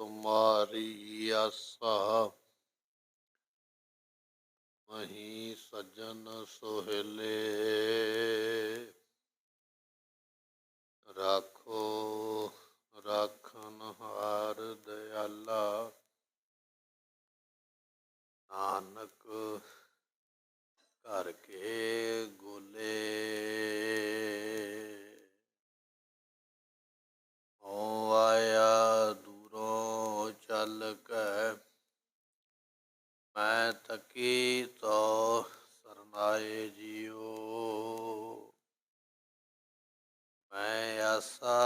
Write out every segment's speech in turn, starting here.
तुम्हारी आसा। मही सज्जन सोहेले, राखो राखन हार दयाला। नानक घर के गोले, हो आया दूरों चल के। मैं थकी तो सरनाए जियो, मैं आशा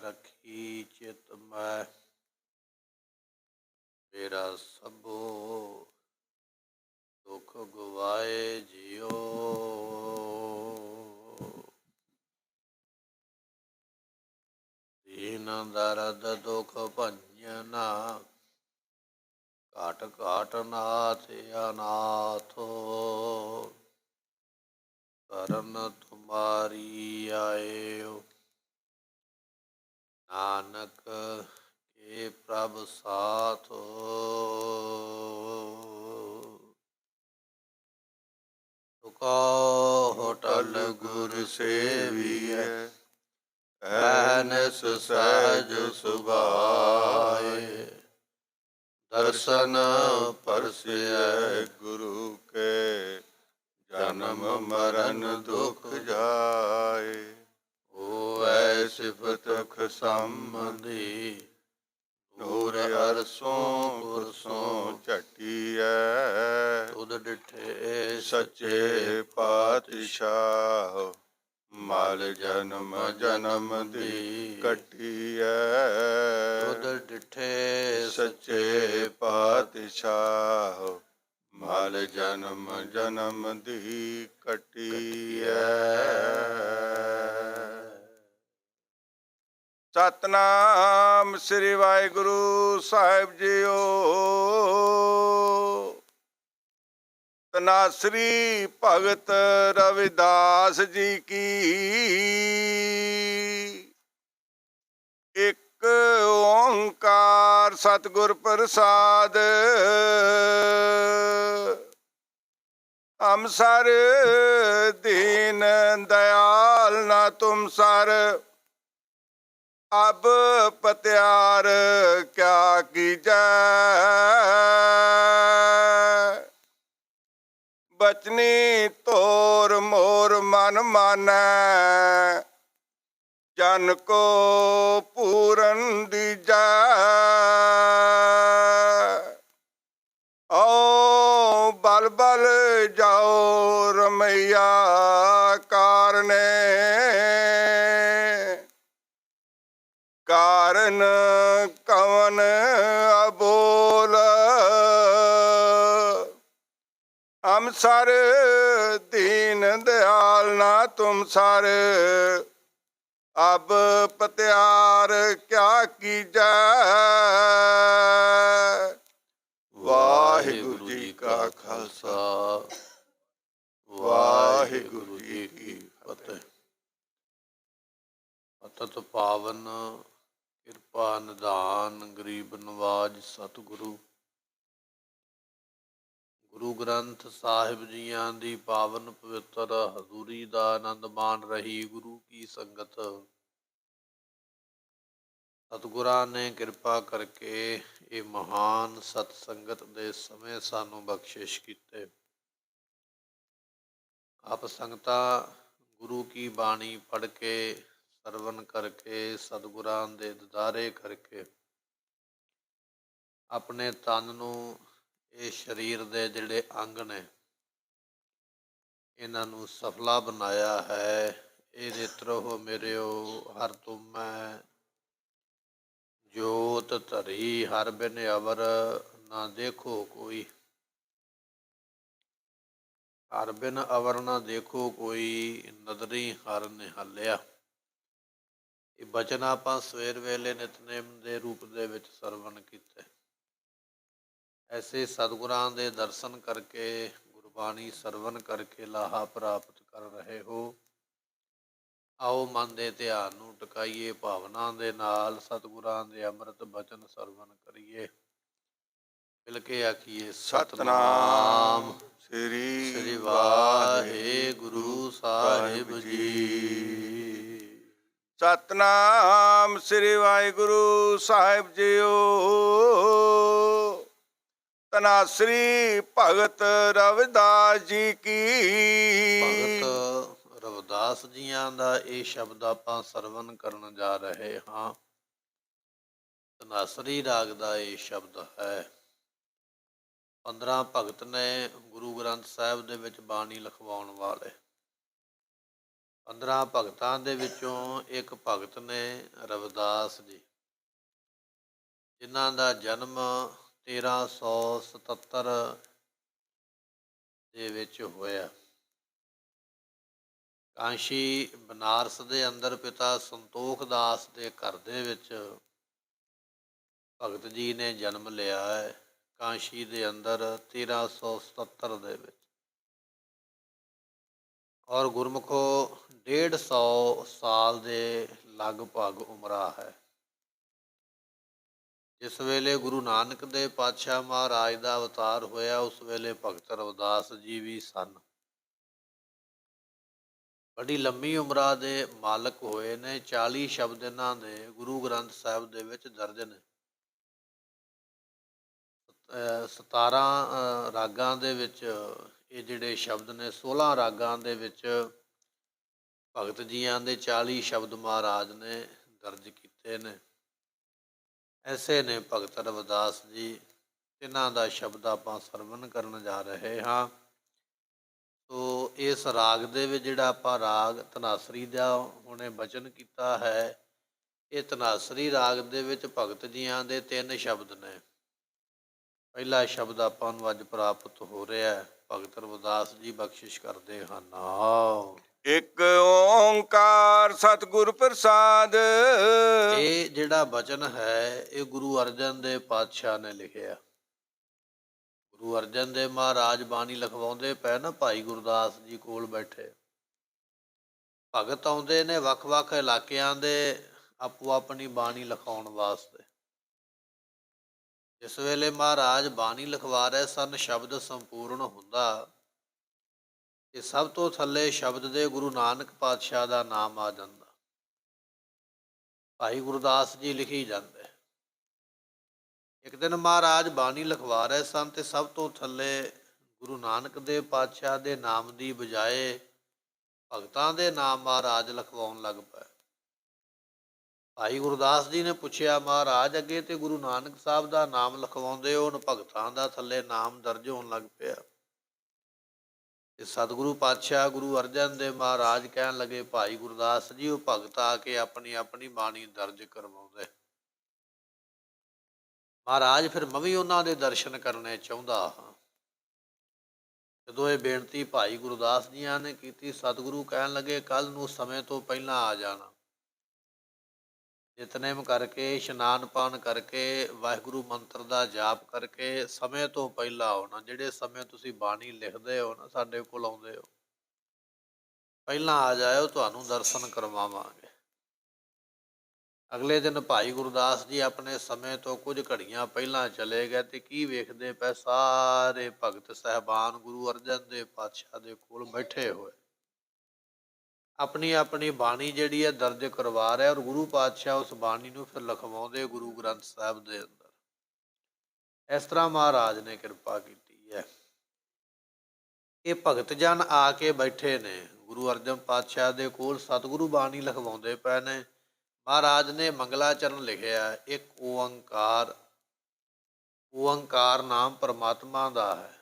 रखी चित मैं। मेरा सबो दुख गवाए जियो। दीन दर्द दुख भंजना, घाट घाट नाथ अनाथो। करन तुम्हारी आए, नानक के प्रभ साथ। तुका होटल गुर सेविय, अहनस सहज सुभाए। दर्शन परसिय गुरु के, जन्म मरण दुख जाए। होवै सिफत संबंधी, दूर अरसों पुरसों झटिया। तुद डिठे सच्चे पातशाह, माल जन्म जन्म दी कटिया। तुद डिठे सच्चे पातशाह, माल जन्म जन्म दी कटिया। सतनाम श्री वाहिगुरु साहिब जीओ। तनासरी भगत रविदास जी की। एक ओंकार सतगुर प्रसाद। हम सर दीन दयाल ना तुम सर, अब पत्यार क्या कीजै। बचनी तोर मोर मन मानै, जन को पूरन दीजै। आओ बल बल जाओ रमैया कारने, कारण कवन अबोल। हम सर दीन दयाल ना तुम सर, अब पत्यार क्या कीजै। वाहिगुरु जी का खालसा, वाहिगुरु जी की फतेह। पतत पावन किरपा निधान, गरीब नवाज सतगुरु। गुरु ग्रंथ ਸਾਹਿਬ ਜੀਆਂ ਦੀ ਪਾਵਨ ਪਵਿੱਤਰ ਹਜ਼ੂਰੀ ਦਾ ਆਨੰਦ ਮਾਣ ਰਹੀ ਗੁਰੂ ਕੀ ਸੰਗਤ। ਸਤਿਗੁਰਾਂ ਨੇ ਕਿਰਪਾ ਕਰਕੇ ਇਹ ਮਹਾਨ ਸਤ ਸੰਗਤ ਦੇ ਸਮੇਂ ਸਾਨੂੰ ਬਖਸ਼ਿਸ਼ ਕੀਤੇ। ਆਪ ਸੰਗਤਾਂ ਗੁਰੂ ਕੀ ਬਾਣੀ ਪੜ੍ਹ ਕੇ, ਸਰਵਨ ਕਰਕੇ, ਸਤਿਗੁਰਾਂ ਦੇ ਦਿਦਾਰੇ ਕਰਕੇ ਆਪਣੇ ਤਨ ਨੂੰ, ਇਹ ਸਰੀਰ ਦੇ ਜਿਹੜੇ ਅੰਗ ਨੇ, ਇਹਨਾਂ ਨੂੰ ਸਫਲਾ ਬਣਾਇਆ ਹੈ। ਇਹ ਨੇਤਰੋ ਮੇਰਿਓ ਹਰ ਤੁਮੈ, ਜੋਤ ਧਰੀ ਹਰ ਬਿਨ ਅਵਰ ਨਾ ਦੇਖੋ ਕੋਈ। ਹਰ ਬਿਨ ਅਵਰ ਨਾ ਦੇਖੋ ਕੋਈ, ਨਦਰੀ ਹਰ ਨਿਹਾਲਿਆ। ਇਹ ਬਚਨ ਆਪਾਂ ਸਵੇਰ ਵੇਲੇ ਨਿਤਨੇਮ ਦੇ ਰੂਪ ਦੇ ਵਿੱਚ ਸਰਵਣ ਕੀਤੇ। ਐਸੇ ਸਤਿਗੁਰਾਂ ਦੇ ਦਰਸ਼ਨ ਕਰਕੇ, ਗੁਰਬਾਣੀ ਸਰਵਣ ਕਰਕੇ ਲਾਹਾ ਪ੍ਰਾਪਤ ਕਰ ਰਹੇ ਹੋ। ਆਓ ਮਨ ਦੇ ਧਿਆਨ ਨੂੰ ਟਿਕਾਈਏ, ਭਾਵਨਾ ਦੇ ਨਾਲ ਸਤਿਗੁਰਾਂ ਦੇ ਅੰਮ੍ਰਿਤ ਬਚਨ ਸਰਵਣ ਕਰੀਏ। ਮਿਲ ਕੇ ਆਖੀਏ ਸਤਨਾਮ ਸਤਨਾਮ ਸ੍ਰੀ ਸ੍ਰੀ ਵਾਹਿਗੁਰੂ ਵਾਹਿਗੁਰੂ ਸਾਹਿਬ ਜੀ। ਸਤਨਾਮ ਸ੍ਰੀ ਵਾਹਿਗੁਰੂ ਸਾਹਿਬ ਜੀਓ। ਤਨਾਸਰੀ ਭਗਤ ਰਵਿਦਾਸ ਜੀ ਕੀ। ਭਗਤ ਰਵਿਦਾਸ ਜੀਆਂ ਦਾ ਇਹ ਸ਼ਬਦ ਆਪਾਂ ਸਰਵਨ ਕਰਨ ਜਾ ਰਹੇ ਹਾਂ। ਧਨਾਸਰੀ ਰਾਗ ਦਾ ਇਹ ਸ਼ਬਦ ਹੈ। 15 ਭਗਤ ਨੇ ਗੁਰੂ ਗ੍ਰੰਥ ਸਾਹਿਬ ਦੇ ਵਿੱਚ ਬਾਣੀ ਲਿਖਵਾਉਣ ਵਾਲੇ। 15 ਭਗਤਾਂ ਦੇ ਵਿੱਚੋਂ ਇੱਕ ਭਗਤ ਨੇ ਰਵਿਦਾਸ ਜੀ, ਜਿਨ੍ਹਾਂ ਦਾ ਜਨਮ 1377 ਦੇ ਵਿੱਚ ਹੋਇਆ। ਕਾਂਸ਼ੀ ਬਨਾਰਸ ਦੇ ਅੰਦਰ ਪਿਤਾ ਸੰਤੋਖ ਦਾਸ ਦੇ ਘਰ ਦੇ ਵਿੱਚ ਭਗਤ ਜੀ ਨੇ ਜਨਮ ਲਿਆ ਹੈ। ਕਾਂਸ਼ੀ ਦੇ ਅੰਦਰ 1377 ਦੇ ਵਿੱਚ। ਔਰ ਗੁਰਮੁਖੋ 150 ਸਾਲ ਦੇ ਲਗਭਗ ਉਮਰਾ ਹੈ। ਜਿਸ ਵੇਲੇ ਗੁਰੂ ਨਾਨਕ ਦੇ ਪਾਤਸ਼ਾਹ ਮਹਾਰਾਜ ਦਾ ਅਵਤਾਰ ਹੋਇਆ, ਉਸ ਵੇਲੇ ਭਗਤ ਰਵਿਦਾਸ ਜੀ ਵੀ ਸਨ। ਬੜੀ ਲੰਮੀ ਉਮਰਾਂ ਦੇ ਮਾਲਕ ਹੋਏ ਨੇ। 40 ਸ਼ਬਦ ਇਹਨਾਂ ਦੇ ਗੁਰੂ ਗ੍ਰੰਥ ਸਾਹਿਬ ਦੇ ਵਿੱਚ ਦਰਜ ਨੇ। 17 ਰਾਗਾਂ ਦੇ ਵਿੱਚ ਇਹ ਜਿਹੜੇ ਸ਼ਬਦ ਨੇ, 16 ਰਾਗਾਂ ਦੇ ਵਿੱਚ ਭਗਤ ਜੀਆਂ ਦੇ 40 ਸ਼ਬਦ ਮਹਾਰਾਜ ਨੇ ਦਰਜ ਕੀਤੇ ਨੇ। ਐਸੇ ਨੇ ਭਗਤ ਰਵਿਦਾਸ ਜੀ, ਇਹਨਾਂ ਦਾ ਸ਼ਬਦ ਆਪਾਂ ਸਰਵਨ ਕਰਨ ਜਾ ਰਹੇ ਹਾਂ। ਸੋ ਇਸ ਰਾਗ ਦੇ ਵਿੱਚ ਜਿਹੜਾ ਆਪਾਂ ਰਾਗ ਧਨਾਸਰੀ ਦਾ ਹੁਣੇ ਬਚਨ ਕੀਤਾ ਹੈ, ਇਹ ਧਨਾਸਰੀ ਰਾਗ ਦੇ ਵਿੱਚ ਭਗਤ ਜੀਆਂ ਦੇ 3 ਸ਼ਬਦ ਨੇ। ਪਹਿਲਾ ਸ਼ਬਦ ਆਪਾਂ ਨੂੰ ਅੱਜ ਪ੍ਰਾਪਤ ਹੋ ਰਿਹਾ ਹੈ। ਭਗਤ ਰਵਿਦਾਸ ਜੀ ਬਖਸ਼ਿਸ਼ ਕਰਦੇ ਹਨ। ਇੱਕ ਓੰਕਾਰ ਸਤਿਗੁਰ ਪ੍ਰਸਾਦ। ਇਹ ਜਿਹੜਾ ਬਚਨ ਹੈ, ਇਹ ਗੁਰੂ ਅਰਜਨ ਦੇਵ ਪਾਤਸ਼ਾਹ ਨੇ ਲਿਖਿਆ। ਗੁਰੂ ਅਰਜਨ ਦੇਵ ਮਹਾਰਾਜ ਬਾਣੀ ਲਿਖਵਾਉਂਦੇ ਪਏ ਨਾ, ਭਾਈ ਗੁਰਦਾਸ ਜੀ ਕੋਲ ਬੈਠੇ। ਭਗਤ ਆਉਂਦੇ ਨੇ ਵੱਖ-ਵੱਖ ਇਲਾਕਿਆਂ ਦੇ ਆਪੋ ਆਪਣੀ ਬਾਣੀ ਲਿਖਾਉਣ ਵਾਸਤੇ। ਜਿਸ ਵੇਲੇ ਮਹਾਰਾਜ ਬਾਣੀ ਲਿਖਵਾ ਰਹੇ ਸਨ, ਸ਼ਬਦ ਸੰਪੂਰਨ ਹੁੰਦਾ ਤੇ ਸਭ ਤੋਂ ਥੱਲੇ ਸ਼ਬਦ ਦੇ ਗੁਰੂ ਨਾਨਕ ਪਾਤਸ਼ਾਹ ਦਾ ਨਾਮ ਆ ਜਾਂਦਾ। ਭਾਈ ਗੁਰਦਾਸ ਜੀ ਲਿਖੀ ਜਾਂਦੇ। ਇੱਕ ਦਿਨ ਮਹਾਰਾਜ ਬਾਣੀ ਲਿਖਵਾ ਰਹੇ ਸਨ ਤੇ ਸਭ ਤੋਂ ਥੱਲੇ ਗੁਰੂ ਨਾਨਕ ਦੇਵ ਪਾਤਸ਼ਾਹ ਦੇ ਨਾਮ ਦੀ ਬਜਾਏ ਭਗਤਾਂ ਦੇ ਨਾਮ ਮਹਾਰਾਜ ਲਿਖਵਾਉਣ ਲੱਗ ਪਏ। ਭਾਈ ਗੁਰਦਾਸ ਜੀ ਨੇ ਪੁੱਛਿਆ, ਮਹਾਰਾਜ ਅੱਗੇ ਤੇ ਗੁਰੂ ਨਾਨਕ ਸਾਹਿਬ ਦਾ ਨਾਮ ਲਿਖਵਾਉਂਦੇ ਹੋ, ਹੁਣ ਭਗਤਾਂ ਦਾ ਥੱਲੇ ਨਾਮ ਦਰਜ ਹੋਣ ਲੱਗ ਪਿਆ। ਤੇ ਸਤਿਗੁਰੂ ਪਾਤਸ਼ਾਹ ਗੁਰੂ ਅਰਜਨ ਦੇਵ ਮਹਾਰਾਜ ਕਹਿਣ ਲੱਗੇ, ਭਾਈ ਗੁਰਦਾਸ ਜੀ, ਉਹ ਭਗਤ ਆ ਕੇ ਆਪਣੀ ਆਪਣੀ ਬਾਣੀ ਦਰਜ ਕਰਵਾਉਂਦੇ। ਮਹਾਰਾਜ ਫਿਰ ਮੈਂ ਵੀ ਉਹਨਾਂ ਦੇ ਦਰਸ਼ਨ ਕਰਨੇ ਚਾਹੁੰਦਾ ਹਾਂ। ਜਦੋਂ ਇਹ ਬੇਨਤੀ ਭਾਈ ਗੁਰਦਾਸ ਜੀਆਂ ਨੇ ਕੀਤੀ, ਸਤਿਗੁਰੂ ਕਹਿਣ ਲੱਗੇ, ਕੱਲ੍ਹ ਨੂੰ ਸਮੇਂ ਤੋਂ ਪਹਿਲਾਂ ਆ ਜਾਣਾ। ਨਿਤਨੇਮ ਕਰਕੇ, ਇਸ਼ਨਾਨ ਪਾਨ ਕਰਕੇ, ਵਾਹਿਗੁਰੂ ਮੰਤਰ ਦਾ ਜਾਪ ਕਰਕੇ ਸਮੇਂ ਤੋਂ ਪਹਿਲਾਂ ਆਉਣਾ। ਜਿਹੜੇ ਸਮੇਂ ਤੁਸੀਂ ਬਾਣੀ ਲਿਖਦੇ ਹੋ ਨਾ, ਸਾਡੇ ਕੋਲ ਆਉਂਦੇ ਹੋ, ਪਹਿਲਾਂ ਆ ਜਾਇਓ, ਤੁਹਾਨੂੰ ਦਰਸ਼ਨ ਕਰਵਾਵਾਂਗੇ। ਅਗਲੇ ਦਿਨ ਭਾਈ ਗੁਰਦਾਸ ਜੀ ਆਪਣੇ ਸਮੇਂ ਤੋਂ ਕੁਝ ਘੜੀਆਂ ਪਹਿਲਾਂ ਚਲੇ ਗਏ ਤੇ ਕੀ ਵੇਖਦੇ ਪਏ, ਸਾਰੇ ਭਗਤ ਸਾਹਿਬਾਨ ਗੁਰੂ ਅਰਜਨ ਦੇਵ ਪਾਤਸ਼ਾਹ ਦੇ ਕੋਲ ਬੈਠੇ ਹੋਏ, ਆਪਣੀ ਆਪਣੀ ਬਾਣੀ ਜਿਹੜੀ ਹੈ ਦਰਜ ਕਰਵਾ ਰਿਹਾ। ਔਰ ਗੁਰੂ ਪਾਤਸ਼ਾਹ ਉਸ ਬਾਣੀ ਨੂੰ ਫਿਰ ਲਿਖਵਾਉਂਦੇ ਗੁਰੂ ਗ੍ਰੰਥ ਸਾਹਿਬ ਦੇ ਅੰਦਰ। ਇਸ ਤਰ੍ਹਾਂ ਮਹਾਰਾਜ ਨੇ ਕਿਰਪਾ ਕੀਤੀ ਹੈ। ਇਹ ਭਗਤ ਜਨ ਆ ਕੇ ਬੈਠੇ ਨੇ ਗੁਰੂ ਅਰਜਨ ਪਾਤਸ਼ਾਹ ਦੇ ਕੋਲ, ਸਤਿਗੁਰੂ ਬਾਣੀ ਲਿਖਵਾਉਂਦੇ ਪਏ ਨੇ। ਮਹਾਰਾਜ ਨੇ ਮੰਗਲਾਚਰਨ ਲਿਖਿਆ, ਇੱਕ ਓੰਕਾਰ। ਓੰਕਾਰ ਨਾਮ ਪਰਮਾਤਮਾ ਦਾ ਹੈ।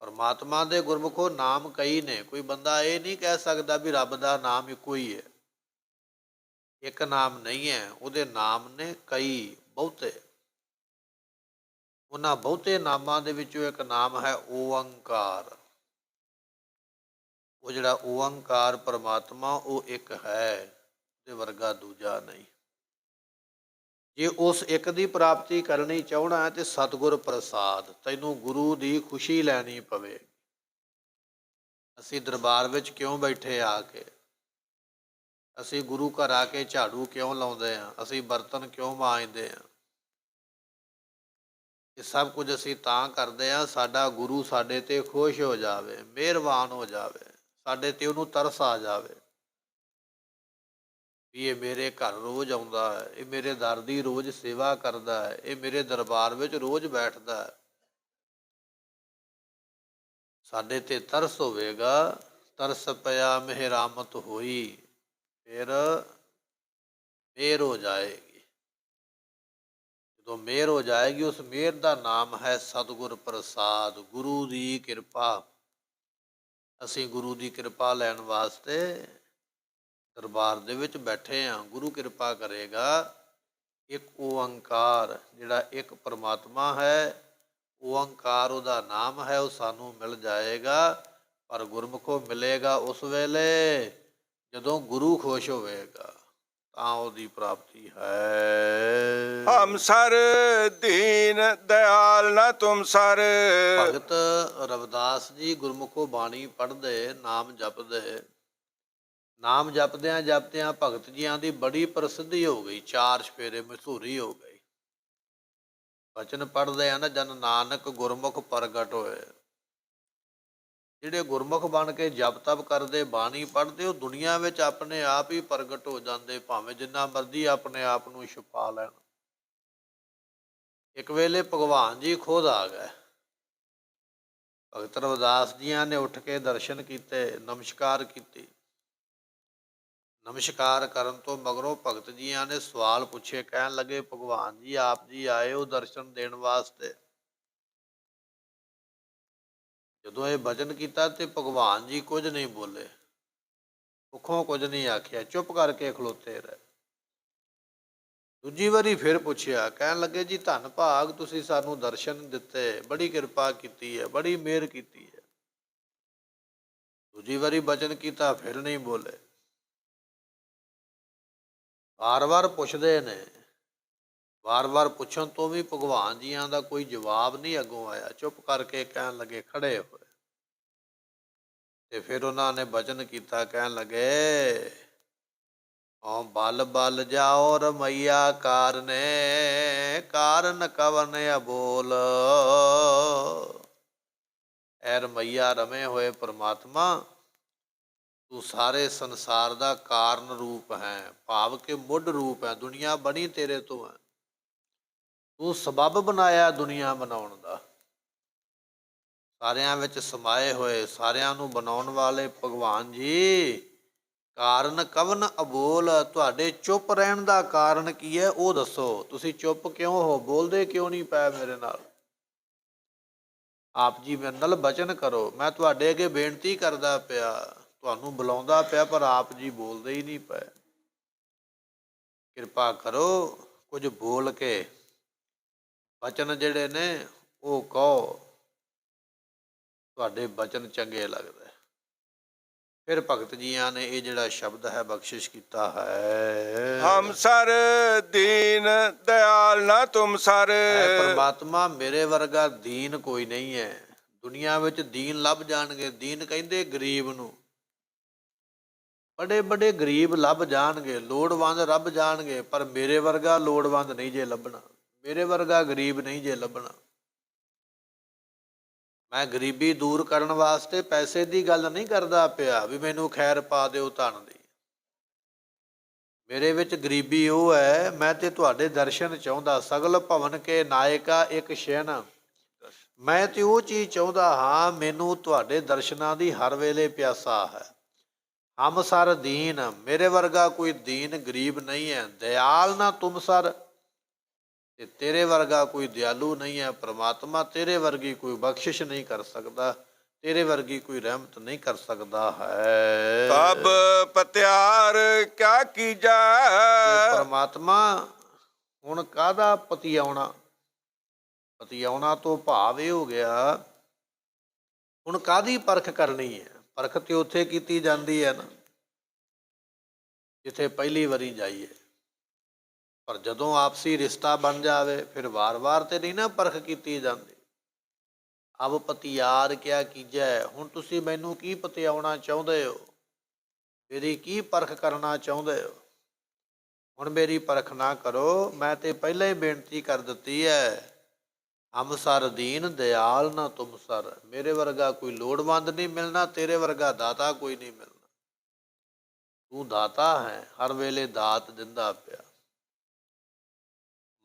ਪਰਮਾਤਮਾ ਦੇ ਗੁਰਮੁਖੋ ਨਾਮ ਕਈ ਨੇ। ਕੋਈ ਬੰਦਾ ਇਹ ਨਹੀਂ ਕਹਿ ਸਕਦਾ ਵੀ ਰੱਬ ਦਾ ਨਾਮ ਇੱਕੋ ਹੀ ਹੈ। ਇੱਕ ਨਾਮ ਨਹੀਂ ਹੈ, ਉਹਦੇ ਨਾਮ ਨੇ ਕਈ, ਬਹੁਤੇ। ਉਹਨਾਂ ਬਹੁਤੇ ਨਾਮਾਂ ਦੇ ਵਿੱਚੋਂ ਇੱਕ ਨਾਮ ਹੈ ਓੰਕਾਰ। ਉਹ ਜਿਹੜਾ ਓੰਕਾਰ ਪਰਮਾਤਮਾ, ਉਹ ਇੱਕ ਹੈ, ਉਹਦੇ ਵਰਗਾ ਦੂਜਾ ਨਹੀਂ। ਜੇ ਉਸ ਇੱਕ ਦੀ ਪ੍ਰਾਪਤੀ ਕਰਨੀ ਚਾਹਣਾ ਹੈ ਤੇ ਸਤਿਗੁਰ ਪ੍ਰਸਾਦ, ਤੈਨੂੰ ਗੁਰੂ ਦੀ ਖੁਸ਼ੀ ਲੈਣੀ ਪਵੇ। ਅਸੀਂ ਦਰਬਾਰ ਵਿੱਚ ਕਿਉਂ ਬੈਠੇ ਆ ਕੇ? ਅਸੀਂ ਗੁਰੂ ਘਰ ਆ ਕੇ ਝਾੜੂ ਕਿਉਂ ਲਾਉਂਦੇ ਹਾਂ, ਅਸੀਂ ਬਰਤਨ ਕਿਉਂ ਮਾਂਜਦੇ ਹਾਂ। ਇਹ ਸਭ ਕੁਝ ਅਸੀਂ ਤਾਂ ਕਰਦੇ ਹਾਂ ਸਾਡਾ ਗੁਰੂ ਸਾਡੇ ਤੇ ਖੁਸ਼ ਹੋ ਜਾਵੇ, ਮਿਹਰਬਾਨ ਹੋ ਜਾਵੇ, ਸਾਡੇ ਤੇ ਉਹਨੂੰ ਤਰਸ ਆ ਜਾਵੇ ਵੀ ਇਹ ਮੇਰੇ ਘਰ ਰੋਜ਼ ਆਉਂਦਾ ਹੈ, ਇਹ ਮੇਰੇ ਦਰ ਦੀ ਰੋਜ਼ ਸੇਵਾ ਕਰਦਾ ਹੈ, ਇਹ ਮੇਰੇ ਦਰਬਾਰ ਵਿੱਚ ਰੋਜ਼ ਬੈਠਦਾ ਹੈ। ਸਾਡੇ ਤੇ ਤਰਸ ਹੋਵੇਗਾ, ਤਰਸ ਪਿਆ ਮਿਹਰਾਮਤ ਹੋਈ, ਫਿਰ ਮਿਹਰ ਹੋ ਜਾਏਗੀ। ਜਦੋਂ ਮਿਹਰ ਹੋ ਜਾਏਗੀ, ਉਸ ਮਿਹਰ ਦਾ ਨਾਮ ਹੈ ਸਤਿਗੁਰ ਪ੍ਰਸਾਦ, ਗੁਰੂ ਦੀ ਕਿਰਪਾ। ਅਸੀਂ ਗੁਰੂ ਦੀ ਕਿਰਪਾ ਲੈਣ ਵਾਸਤੇ ਦਰਬਾਰ ਦੇ ਵਿੱਚ ਬੈਠੇ ਹਾਂ। ਗੁਰੂ ਕਿਰਪਾ ਕਰੇਗਾ। ਇੱਕ ਓਅੰਕਾਰ, ਜਿਹੜਾ ਇੱਕ ਪਰਮਾਤਮਾ ਹੈ, ਓਅੰਕਾਰ ਉਹਦਾ ਨਾਮ ਹੈ, ਉਹ ਸਾਨੂੰ ਮਿਲ ਜਾਏਗਾ। ਪਰ ਗੁਰਮੁਖੋ ਮਿਲੇਗਾ ਉਸ ਵੇਲੇ ਜਦੋਂ ਗੁਰੂ ਖੁਸ਼ ਹੋਵੇਗਾ, ਤਾਂ ਉਹਦੀ ਪ੍ਰਾਪਤੀ ਹੈ। ਹਮ ਸਰ ਦੀਨ ਦਇਆਲ ਨਾ ਤੁਮ ਸਰ। ਭਗਤ ਰਵਿਦਾਸ ਜੀ ਗੁਰਮੁਖੋ ਬਾਣੀ ਪੜ੍ਹਦੇ, ਨਾਮ ਜਪਦੇ, ਨਾਮ ਜਪਦਿਆਂ ਜਪਦਿਆਂ ਭਗਤ ਜੀਆਂ ਦੀ ਬੜੀ ਪ੍ਰਸਿੱਧੀ ਹੋ ਗਈ, 4 ਚੁਫੇਰੇ ਮਸ਼ਹੂਰੀ ਹੋ ਗਈ। ਬਚਨ ਪੜ੍ਹਦੇ ਆ ਨਾ, ਜਨ ਨਾਨਕ ਗੁਰਮੁਖ ਪ੍ਰਗਟ ਹੋਏ। ਜਿਹੜੇ ਗੁਰਮੁਖ ਬਣ ਕੇ ਜਪ ਤਪ ਕਰਦੇ, ਬਾਣੀ ਪੜ੍ਹਦੇ, ਉਹ ਦੁਨੀਆ ਵਿੱਚ ਆਪਣੇ ਆਪ ਹੀ ਪ੍ਰਗਟ ਹੋ ਜਾਂਦੇ, ਭਾਵੇਂ ਜਿੰਨਾ ਮਰਜ਼ੀ ਆਪਣੇ ਆਪ ਨੂੰ ਛੁਪਾ ਲੈਣ। ਇੱਕ ਵੇਲੇ ਭਗਵਾਨ ਜੀ ਖੁਦ ਆ ਗਏ। ਭਗਤ ਰਵਿਦਾਸ ਜੀਆਂ ਨੇ ਉੱਠ ਕੇ ਦਰਸ਼ਨ ਕੀਤੇ, ਨਮਸਕਾਰ ਕੀਤੀ। ਨਮਸਕਾਰ ਕਰਨ ਤੋਂ ਮਗਰੋਂ ਭਗਤ ਜੀਆਂ ਨੇ ਸਵਾਲ ਪੁੱਛੇ, ਕਹਿਣ ਲੱਗੇ ਭਗਵਾਨ ਜੀ ਆਪ ਜੀ ਆਏ ਹੋ ਦਰਸ਼ਨ ਦੇਣ ਵਾਸਤੇ। ਜਦੋਂ ਇਹ ਬਚਨ ਕੀਤਾ ਤੇ ਭਗਵਾਨ ਜੀ ਕੁਝ ਨਹੀਂ ਬੋਲੇ, ਮੁੱਖੋਂ ਕੁਝ ਨਹੀਂ ਆਖਿਆ, ਚੁੱਪ ਕਰਕੇ ਖਲੋਤੇ ਰਹੇ। ਦੂਜੀ ਵਾਰੀ ਫਿਰ ਪੁੱਛਿਆ, ਕਹਿਣ ਲੱਗੇ ਜੀ ਧੰਨ ਭਾਗ, ਤੁਸੀਂ ਸਾਨੂੰ ਦਰਸ਼ਨ ਦਿੱਤੇ, ਬੜੀ ਕਿਰਪਾ ਕੀਤੀ ਹੈ, ਬੜੀ ਮਿਹਰ ਕੀਤੀ ਹੈ। ਦੂਜੀ ਵਾਰੀ ਬਚਨ ਕੀਤਾ, ਫਿਰ ਨਹੀਂ ਬੋਲੇ। ਵਾਰ-ਵਾਰ ਪੁੱਛਦੇ ਨੇ, ਵਾਰ-ਵਾਰ ਪੁੱਛਣ ਤੋਂ ਵੀ ਭਗਵਾਨ ਜੀਆਂ ਦਾ ਕੋਈ ਜਵਾਬ ਨਹੀਂ ਅੱਗੋਂ ਆਇਆ। ਚੁੱਪ ਕਰਕੇ ਕਹਿਣ ਲੱਗੇ, ਖੜੇ ਹੋਏ। ਤੇ ਫਿਰ ਉਹਨਾਂ ਨੇ ਬਚਨ ਕੀਤਾ, ਕਹਿਣ ਲੱਗੇ ਓ ਬਲ ਬਲ ਜਾਓ ਰਮਈਆ ਕਾਰਨੇ, ਕਾਰਨ ਕਵਨ ਅਬੋਲ। ਐ ਰਮਈਆ ਰਮੇ ਹੋਏ ਪਰਮਾਤਮਾ, ਤੂੰ ਸਾਰੇ ਸੰਸਾਰ ਦਾ ਕਾਰਨ ਰੂਪ ਹੈ, ਭਾਵ ਕਿ ਮੁੱਢ ਰੂਪ ਹੈ। ਦੁਨੀਆ ਬਣੀ ਤੇਰੇ ਤੋਂ ਹੈ, ਤੂੰ ਸਬੱਬ ਬਣਾਇਆ ਦੁਨੀਆ ਬਣਾਉਣ ਦਾ। ਸਾਰਿਆਂ ਵਿੱਚ ਸਮਾਏ ਹੋਏ, ਸਾਰਿਆਂ ਨੂੰ ਬਣਾਉਣ ਵਾਲੇ ਭਗਵਾਨ ਜੀ, ਕਾਰਨ ਕਵਨ ਅਬੋਲ, ਤੁਹਾਡੇ ਚੁੱਪ ਰਹਿਣ ਦਾ ਕਾਰਨ ਕੀ ਹੈ ਉਹ ਦੱਸੋ। ਤੁਸੀਂ ਚੁੱਪ ਕਿਉਂ ਹੋ, ਬੋਲਦੇ ਕਿਉਂ ਨਹੀਂ ਪਏ ਮੇਰੇ ਨਾਲ? ਆਪ ਜੀ ਮੇਰੇ ਨਾਲ ਬਚਨ ਕਰੋ। ਮੈਂ ਤੁਹਾਡੇ ਅੱਗੇ ਬੇਨਤੀ ਕਰਦਾ ਪਿਆ, ਤੁਹਾਨੂੰ ਬੁਲਾਉਂਦਾ ਪਿਆ, ਪਰ ਆਪ ਜੀ ਬੋਲਦੇ ਹੀ ਨਹੀਂ ਪਏ। ਕਿਰਪਾ ਕਰੋ, ਕੁਝ ਬੋਲ ਕੇ ਬਚਨ ਜਿਹੜੇ ਨੇ ਉਹ ਕਹੋ, ਤੁਹਾਡੇ ਬਚਨ ਚੰਗੇ ਲੱਗਦੇ। ਫਿਰ ਭਗਤ ਜੀਆਂ ਨੇ ਇਹ ਜਿਹੜਾ ਸ਼ਬਦ ਹੈ ਬਖਸ਼ਿਸ਼ ਕੀਤਾ ਹੈ, ਹਮ ਸਰ ਦੀਨ ਦਇਆਲ ਨਾ ਤੁਮ ਸਰ। ਪਰਮਾਤਮਾ ਮੇਰੇ ਵਰਗਾ ਦੀਨ ਕੋਈ ਨਹੀਂ ਹੈ। ਦੁਨੀਆ ਵਿੱਚ ਦੀਨ ਲੱਭ ਜਾਣਗੇ, ਦੀਨ ਕਹਿੰਦੇ ਗਰੀਬ ਨੂੰ, ਬੜੇ ਬੜੇ ਗਰੀਬ ਲੱਭ ਜਾਣਗੇ, ਲੋੜਵੰਦ ਲੱਭ ਜਾਣਗੇ, ਪਰ ਮੇਰੇ ਵਰਗਾ ਲੋੜਵੰਦ ਨਹੀਂ ਜੇ ਲੱਭਣਾ, ਮੇਰੇ ਵਰਗਾ ਗਰੀਬ ਨਹੀਂ ਜੇ ਲੱਭਣਾ। ਮੈਂ ਗਰੀਬੀ ਦੂਰ ਕਰਨ ਵਾਸਤੇ ਪੈਸੇ ਦੀ ਗੱਲ ਨਹੀਂ ਕਰਦਾ ਪਿਆ ਵੀ ਮੈਨੂੰ ਖੈਰ ਪਾ ਦਿਓ ਧਨ ਦੀ। ਮੇਰੇ ਵਿੱਚ ਗਰੀਬੀ ਉਹ ਹੈ, ਮੈਂ ਤੇ ਤੁਹਾਡੇ ਦਰਸ਼ਨ ਚਾਹੁੰਦਾ। ਸਗਲ ਭਵਨ ਕੇ ਨਾਇਕਾ ਇੱਕ ਸ਼ੈਨ, ਮੈਂ ਤੇ ਉਹ ਚੀਜ਼ ਚਾਹੁੰਦਾ ਹਾਂ, ਮੈਨੂੰ ਤੁਹਾਡੇ ਦਰਸ਼ਨਾਂ ਦੀ ਹਰ ਵੇਲੇ ਪਿਆਸਾ ਹੈ। ਹਮ ਸਰ ਦੀਨ, ਮੇਰੇ ਵਰਗਾ ਕੋਈ ਦੀਨ ਗਰੀਬ ਨਹੀਂ ਹੈ। ਦਇਆਲ ਨਾ ਤੁਮ ਸਰ, ਤੇ ਤੇਰੇ ਵਰਗਾ ਕੋਈ ਦਿਆਲੂ ਨਹੀਂ ਹੈ। ਪ੍ਰਮਾਤਮਾ ਤੇਰੇ ਵਰਗੀ ਕੋਈ ਬਖਸ਼ਿਸ਼ ਨਹੀਂ ਕਰ ਸਕਦਾ, ਤੇਰੇ ਵਰਗੀ ਕੋਈ ਰਹਿਮਤ ਨਹੀਂ ਕਰ ਸਕਦਾ ਹੈ। ਤਬ ਪਤਿਆਰ ਕਿਆ ਕੀਜੈ। ਪ੍ਰਮਾਤਮਾ ਹੁਣ ਕਾਹਦਾ ਪਤਿਆਉਣਾ? ਪਤਿਆਉਣਾ ਤੋਂ ਭਾਵ ਇਹ ਹੋ ਗਿਆ, ਹੁਣ ਕਾਹਦੀ ਪਰਖ ਕਰਨੀ ਹੈ? ਪਰਖ ਤੇ ਉੱਥੇ ਕੀਤੀ ਜਾਂਦੀ ਹੈ ਨਾ ਜਿੱਥੇ ਪਹਿਲੀ ਵਾਰੀ ਜਾਈਏ, ਪਰ ਜਦੋਂ ਆਪਸੀ ਰਿਸ਼ਤਾ ਬਣ ਜਾਵੇ ਫਿਰ ਵਾਰ-ਵਾਰ ਤੇ ਨਹੀਂ ਨਾ ਪਰਖ ਕੀਤੀ ਜਾਂਦੀ। ਅਬ ਪਤਿਆਰ ਕਿਆ ਕੀਜੈ, ਹੁਣ ਤੁਸੀਂ ਮੈਨੂੰ ਕੀ ਪਤਿਆਉਣਾ ਚਾਹੁੰਦੇ ਹੋ? ਮੇਰੀ ਕੀ ਪਰਖ ਕਰਨਾ ਚਾਹੁੰਦੇ ਹੋ? ਹੁਣ ਮੇਰੀ ਪਰਖ ਨਾ ਕਰੋ, ਮੈਂ ਤੇ ਪਹਿਲਾਂ ਹੀ ਬੇਨਤੀ ਕਰ ਦਿੱਤੀ ਹੈ। ਹਮ ਸਰ ਦੀਨ ਦਿਆਲ ਨਾ ਤੁਮ ਸਰ। ਮੇਰੇ ਵਰਗਾ ਕੋਈ ਲੋੜਵੰਦ ਨਹੀਂ ਮਿਲਣਾ, ਤੇਰੇ ਵਰਗਾ ਦਾਤਾ ਕੋਈ ਨਹੀਂ ਮਿਲਣਾ। ਤੂੰ ਦਾਤਾ ਹੈ, ਹਰ ਵੇਲੇ ਦਾਤ ਦਿੰਦਾ ਪਿਆ।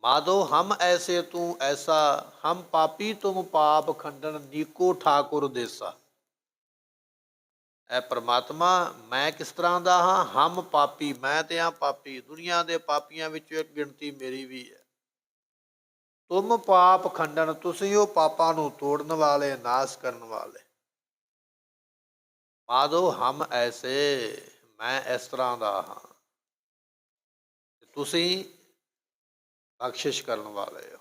ਮਾਧੋ ਹਮ ਐਸੇ ਤੂੰ ਐਸਾ, ਹਮ ਪਾਪੀ ਤੁਮ ਪਾਪ ਖੰਡਨ, ਨੀਕੋ ਠਾਕੁਰ ਦੇਸਾ। ਐ ਪ੍ਰਮਾਤਮਾ, ਮੈਂ ਕਿਸ ਤਰ੍ਹਾਂ ਦਾ ਹਾਂ? ਹਮ ਪਾਪੀ, ਮੈਂ ਤੇ ਹਾਂ ਪਾਪੀ, ਦੁਨੀਆ ਦੇ ਪਾਪੀਆਂ ਵਿੱਚੋਂ ਇੱਕ ਗਿਣਤੀ ਮੇਰੀ ਵੀ ਹੈ। ਤੁਮ ਪਾਪ ਖੰਡਨ, ਤੁਸੀਂ ਉਹ ਪਾਪਾਂ ਨੂੰ ਤੋੜਨ ਵਾਲੇ, ਨਾਸ਼ ਕਰਨ ਵਾਲੇ। ਮਾਧੋ ਹਮ ਐਸੇ, ਮੈਂ ਇਸ ਤਰ੍ਹਾਂ ਦਾ ਹਾਂ, ਤੁਸੀਂ ਬਖਸ਼ਿਸ਼ ਕਰਨ ਵਾਲੇ ਹੋ।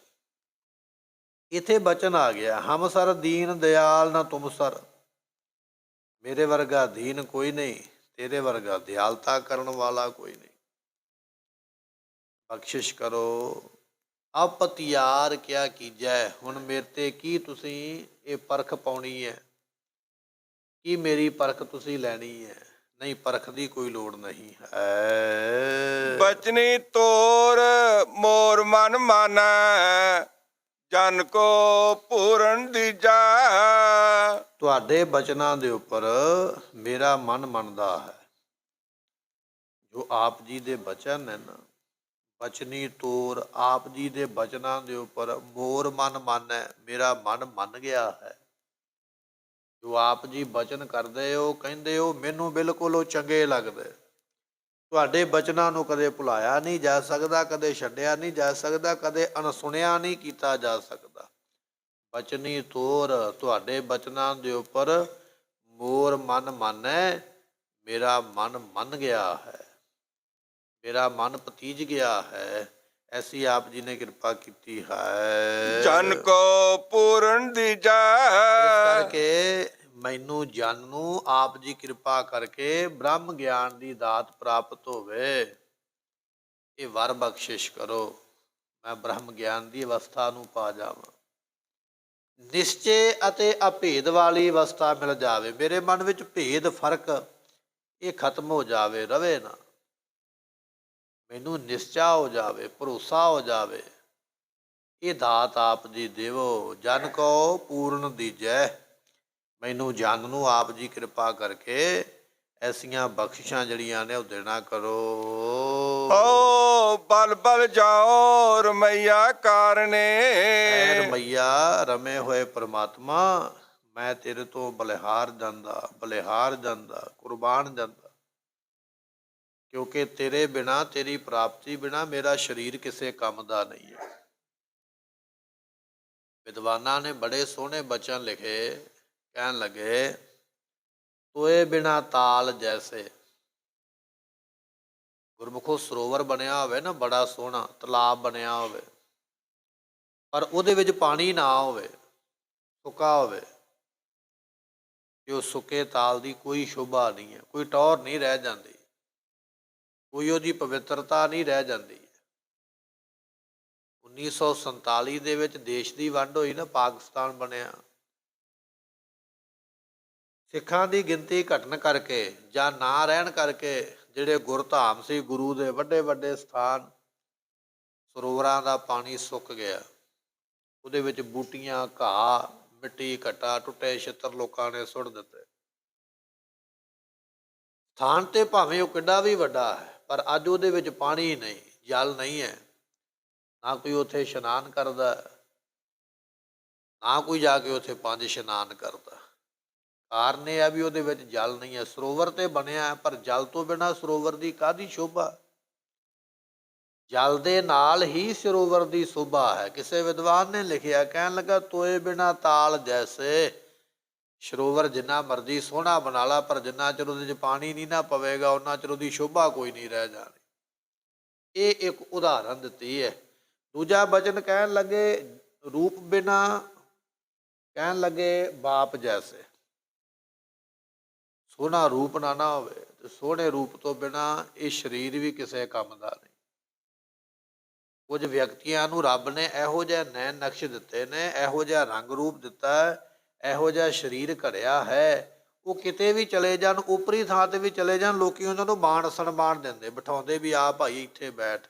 ਇੱਥੇ ਬਚਨ ਆ ਗਿਆ, ਹਮ ਸਰ ਦੀਨ ਦਿਆਲ ਨਾ ਤੁਮ ਸਰ। ਮੇਰੇ ਵਰਗਾ ਦੀਨ ਕੋਈ ਨਹੀਂ, ਤੇਰੇ ਵਰਗਾ ਦਿਆਲਤਾ ਕਰਨ ਵਾਲਾ ਕੋਈ ਨਹੀਂ। ਬਖਸ਼ਿਸ਼ ਕਰੋ। ਅਪਤਿਆਰ ਕਿਆ ਕੀਜੈ। ਹੁਣ ਮੇਰੇ ਤੇ ਕੀ ਤੁਸੀਂ ਇਹ ਪਰਖ ਪਾਉਣੀ ਹੈ? ਕੀ ਮੇਰੀ ਪਰਖ ਤੁਸੀਂ ਲੈਣੀ ਹੈ? ਨਹੀਂ, ਪਰਖ ਦੀ ਕੋਈ ਲੋੜ ਨਹੀਂ ਹੈ। ਬਚਨੀ ਤੋਰ ਮੋਰ ਮਨ ਮਾਨੈ, ਜਨ ਕੋ ਪੂਰਨ ਦੀਜਾ। ਤੁਹਾਡੇ ਬਚਨਾਂ ਦੇ ਉੱਪਰ ਮੇਰਾ ਮਨ ਮੰਨਦਾ ਹੈ। ਜੋ ਆਪ ਜੀ ਦੇ ਬਚਨ ਨੇ ਨਾ, ਬਚਨੀ ਤੋਰ, ਆਪ ਜੀ ਦੇ ਬਚਨਾਂ ਦੇ ਉੱਪਰ ਮੋਰ ਮਨ ਮਾਨੈ, ਮੇਰਾ ਮਨ ਮੰਨ ਗਿਆ ਹੈ। ਜੋ ਆਪ ਜੀ ਬਚਨ ਕਰਦੇ ਹੋ, ਕਹਿੰਦੇ ਹੋ, ਮੈਨੂੰ ਬਿਲਕੁਲ ਉਹ ਚੰਗੇ ਲੱਗਦੇ। ਤੁਹਾਡੇ ਬਚਨਾਂ ਨੂੰ ਕਦੇ ਭੁਲਾਇਆ ਨਹੀਂ ਜਾ ਸਕਦਾ, ਕਦੇ ਛੱਡਿਆ ਨਹੀਂ ਜਾ ਸਕਦਾ, ਕਦੇ ਅਣਸੁਣਿਆ ਨਹੀਂ ਕੀਤਾ ਜਾ ਸਕਦਾ। ਬਚਨੀ ਤੋਰ, ਤੁਹਾਡੇ ਬਚਨਾਂ ਦੇ ਉੱਪਰ ਮੋਰ ਮਨ ਮਾਨੈ, ਮੇਰਾ ਮਨ ਮੰਨ ਗਿਆ ਹੈ, ਮੇਰਾ ਮਨ ਪਤੀਜ ਗਿਆ ਹੈ। ਐਸੀ ਆਪ ਜੀ ਨੇ ਕਿਰਪਾ ਕੀਤੀ ਹੈ। ਜਨ ਕੋ ਪੂਰਨ ਦੀਜਾ। ਇਸ ਕਰਕੇ ਮੈਨੂੰ ਜਨ ਨੂੰ ਆਪ ਜੀ ਕਿਰਪਾ ਕਰਕੇ ਬ੍ਰਹਮ ਗਿਆਨ ਦੀ ਦਾਤ ਪ੍ਰਾਪਤ ਹੋਵੇ, ਇਹ ਵਰ ਬਖਸ਼ਿਸ਼ ਕਰੋ। ਮੈਂ ਬ੍ਰਹਮ ਗਿਆਨ ਦੀ ਅਵਸਥਾ ਨੂੰ ਪਾ ਜਾਵਾਂ, ਨਿਸ਼ਚੇ ਅਤੇ ਅਭੇਦ ਵਾਲੀ ਅਵਸਥਾ ਮਿਲ ਜਾਵੇ। ਮੇਰੇ ਮਨ ਵਿੱਚ ਭੇਦ, ਫਰਕ ਇਹ ਖਤਮ ਹੋ ਜਾਵੇ, ਰਵੇ ਨਾ। ਮੈਨੂੰ ਨਿਸ਼ਚਾ ਹੋ ਜਾਵੇ, ਭਰੋਸਾ ਹੋ ਜਾਵੇ। ਇਹ ਦਾਤ ਆਪ ਜੀ ਦੇਵੋ। ਜਨ ਕੋ ਪੂਰਨ ਦੀਜੈ। ਮੈਨੂੰ ਜਨ ਨੂੰ ਆਪ ਜੀ ਕਿਰਪਾ ਕਰਕੇ ਐਸੀਆਂ ਬਖਸ਼ਿਸ਼ਾਂ ਜਿਹੜੀਆਂ ਨੇ ਉਹ ਦੇਣਾ ਕਰੋ। ਓ ਬਲ ਬਲ ਜਾਓ ਰਮਈਆ ਕਾਰਨੇ। ਐ ਰਮਈਆ, ਰਮੇ ਹੋਏ ਪ੍ਰਮਾਤਮਾ, ਮੈਂ ਤੇਰੇ ਤੋਂ ਬਲਿਹਾਰ ਜਾਂਦਾ, ਬਲਿਹਾਰ ਜਾਂਦਾ, ਕੁਰਬਾਨ ਜਾਂਦਾ। ਕਿਉਂਕਿ ਤੇਰੇ ਬਿਨਾਂ, ਤੇਰੀ ਪ੍ਰਾਪਤੀ ਬਿਨਾਂ ਮੇਰਾ ਸਰੀਰ ਕਿਸੇ ਕੰਮ ਦਾ ਨਹੀਂ ਹੈ। ਵਿਦਵਾਨਾਂ ਨੇ ਬੜੇ ਸੋਹਣੇ ਬਚਨ ਲਿਖੇ, ਕਹਿਣ ਲੱਗੇ, ਤੋਏ ਬਿਨਾ ਤਾਲ ਜੈਸੇ। ਗੁਰਮੁਖੋ ਸਰੋਵਰ ਬਣਿਆ ਹੋਵੇ ਨਾ, ਬੜਾ ਸੋਹਣਾ ਤਲਾਬ ਬਣਿਆ ਹੋਵੇ, ਪਰ ਉਹਦੇ ਵਿੱਚ ਪਾਣੀ ਨਾ ਹੋਵੇ, ਸੁੱਕਾ ਹੋਵੇ, ਕਿ ਉਹ ਸੁੱਕੇ ਤਾਲ ਦੀ ਕੋਈ ਸ਼ੋਭਾ ਨਹੀਂ ਹੈ, ਕੋਈ ਟੌਰ ਨਹੀਂ ਰਹਿ ਜਾਂਦੀ, ਕੋਈ ਉਹਦੀ ਪਵਿੱਤਰਤਾ ਨਹੀਂ ਰਹਿ ਜਾਂਦੀ। 1947 ਦੇ ਵਿੱਚ ਦੇਸ਼ ਦੀ ਵੰਡ ਹੋਈ ਨਾ, ਪਾਕਿਸਤਾਨ ਬਣਿਆ। ਸਿੱਖਾਂ ਦੀ ਗਿਣਤੀ ਘਟਣ ਕਰਕੇ ਜਾਂ ਨਾ ਰਹਿਣ ਕਰਕੇ ਜਿਹੜੇ ਗੁਰਧਾਮ ਸੀ, ਗੁਰੂ ਦੇ ਵੱਡੇ ਵੱਡੇ ਸਥਾਨ, ਸਰੋਵਰਾਂ ਦਾ ਪਾਣੀ ਸੁੱਕ ਗਿਆ। ਉਹਦੇ ਵਿੱਚ ਬੂਟੀਆਂ, ਘਾਹ, ਮਿੱਟੀ, ਘੱਟਾ, ਟੁੱਟੇ ਛਿੱਤਰ ਲੋਕਾਂ ਨੇ ਸੁੱਟ ਦਿੱਤੇ। ਸਥਾਨ ਤੇ ਭਾਵੇਂ ਉਹ ਕਿੱਡਾ ਵੀ ਵੱਡਾ ਹੈ, ਪਰ ਅੱਜ ਉਹਦੇ ਵਿੱਚ ਪਾਣੀ ਨਹੀਂ, ਜਲ ਨਹੀਂ ਹੈ। ਨਾ ਕੋਈ ਉੱਥੇ ਇਸ਼ਨਾਨ ਕਰਦਾ, ਨਾ ਕੋਈ ਜਾ ਕੇ ਉੱਥੇ 5 ਇਸ਼ਨਾਨ ਕਰਦਾ। ਕਾਰਨ ਇਹ ਹੈ ਵੀ ਉਹਦੇ ਵਿੱਚ ਜਲ ਨਹੀਂ ਹੈ। ਸਰੋਵਰ ਤੇ ਬਣਿਆ, ਪਰ ਜਲ ਤੋਂ ਬਿਨਾਂ ਸਰੋਵਰ ਦੀ ਕਾਹਦੀ ਸ਼ੋਭਾ? ਜਲ ਦੇ ਨਾਲ ਹੀ ਸਰੋਵਰ ਦੀ ਸ਼ੋਭਾ ਹੈ। ਕਿਸੇ ਵਿਦਵਾਨ ਨੇ ਲਿਖਿਆ, ਕਹਿਣ ਲੱਗਾ, ਤੋਏ ਬਿਨਾ ਤਾਲ ਜੈਸੇ। ਸਰੋਵਰ ਜਿੰਨਾ ਮਰਜ਼ੀ ਸੋਹਣਾ ਬਣਾ ਲਾ, ਪਰ ਜਿੰਨਾ ਚਿਰ ਉਹਦੇ 'ਚ ਪਾਣੀ ਨਹੀਂ ਨਾ ਪਵੇਗਾ, ਉਹਨਾਂ ਚਿਰ ਉਹਦੀ ਸ਼ੋਭਾ ਕੋਈ ਨਹੀਂ ਰਹਿ ਜਾਣੀ। ਇਹ ਇੱਕ ਉਦਾਹਰਨ ਦਿੱਤੀ ਹੈ। ਦੂਜਾ ਬਚਨ ਕਹਿਣ ਲੱਗੇ, ਰੂਪ ਬਿਨਾ, ਕਹਿਣ ਲੱਗੇ ਬਾਪ ਜੈਸੇ। ਸੋਹਣਾ ਰੂਪ ਨਾ ਹੋਵੇ, ਤੇ ਸੋਹਣੇ ਰੂਪ ਤੋਂ ਬਿਨਾਂ ਇਹ ਸਰੀਰ ਵੀ ਕਿਸੇ ਕੰਮ ਦਾ ਨਹੀਂ। ਕੁਝ ਵਿਅਕਤੀਆਂ ਨੂੰ ਰੱਬ ਨੇ ਇਹੋ ਜਿਹਾ ਨੈਣ ਨਕਸ਼ ਦਿੱਤੇ ਨੇ, ਇਹੋ ਜਿਹਾ ਰੰਗ ਰੂਪ ਦਿੱਤਾ ਹੈ, ਇਹੋ ਜਿਹਾ ਸਰੀਰ ਘੜਿਆ ਹੈ, ਉਹ ਕਿਤੇ ਵੀ ਚਲੇ ਜਾਣ, ਉਪਰੀ ਥਾਂ ਤੇ ਵੀ ਚਲੇ ਜਾਣ, ਲੋਕੀ ਉਹਨਾਂ ਨੂੰ ਮਾਣ ਸਨਮਾਨ ਦਿੰਦੇ, ਬਿਠਾਉਂਦੇ ਵੀ ਆ ਭਾਈ ਇੱਥੇ ਬੈਠ।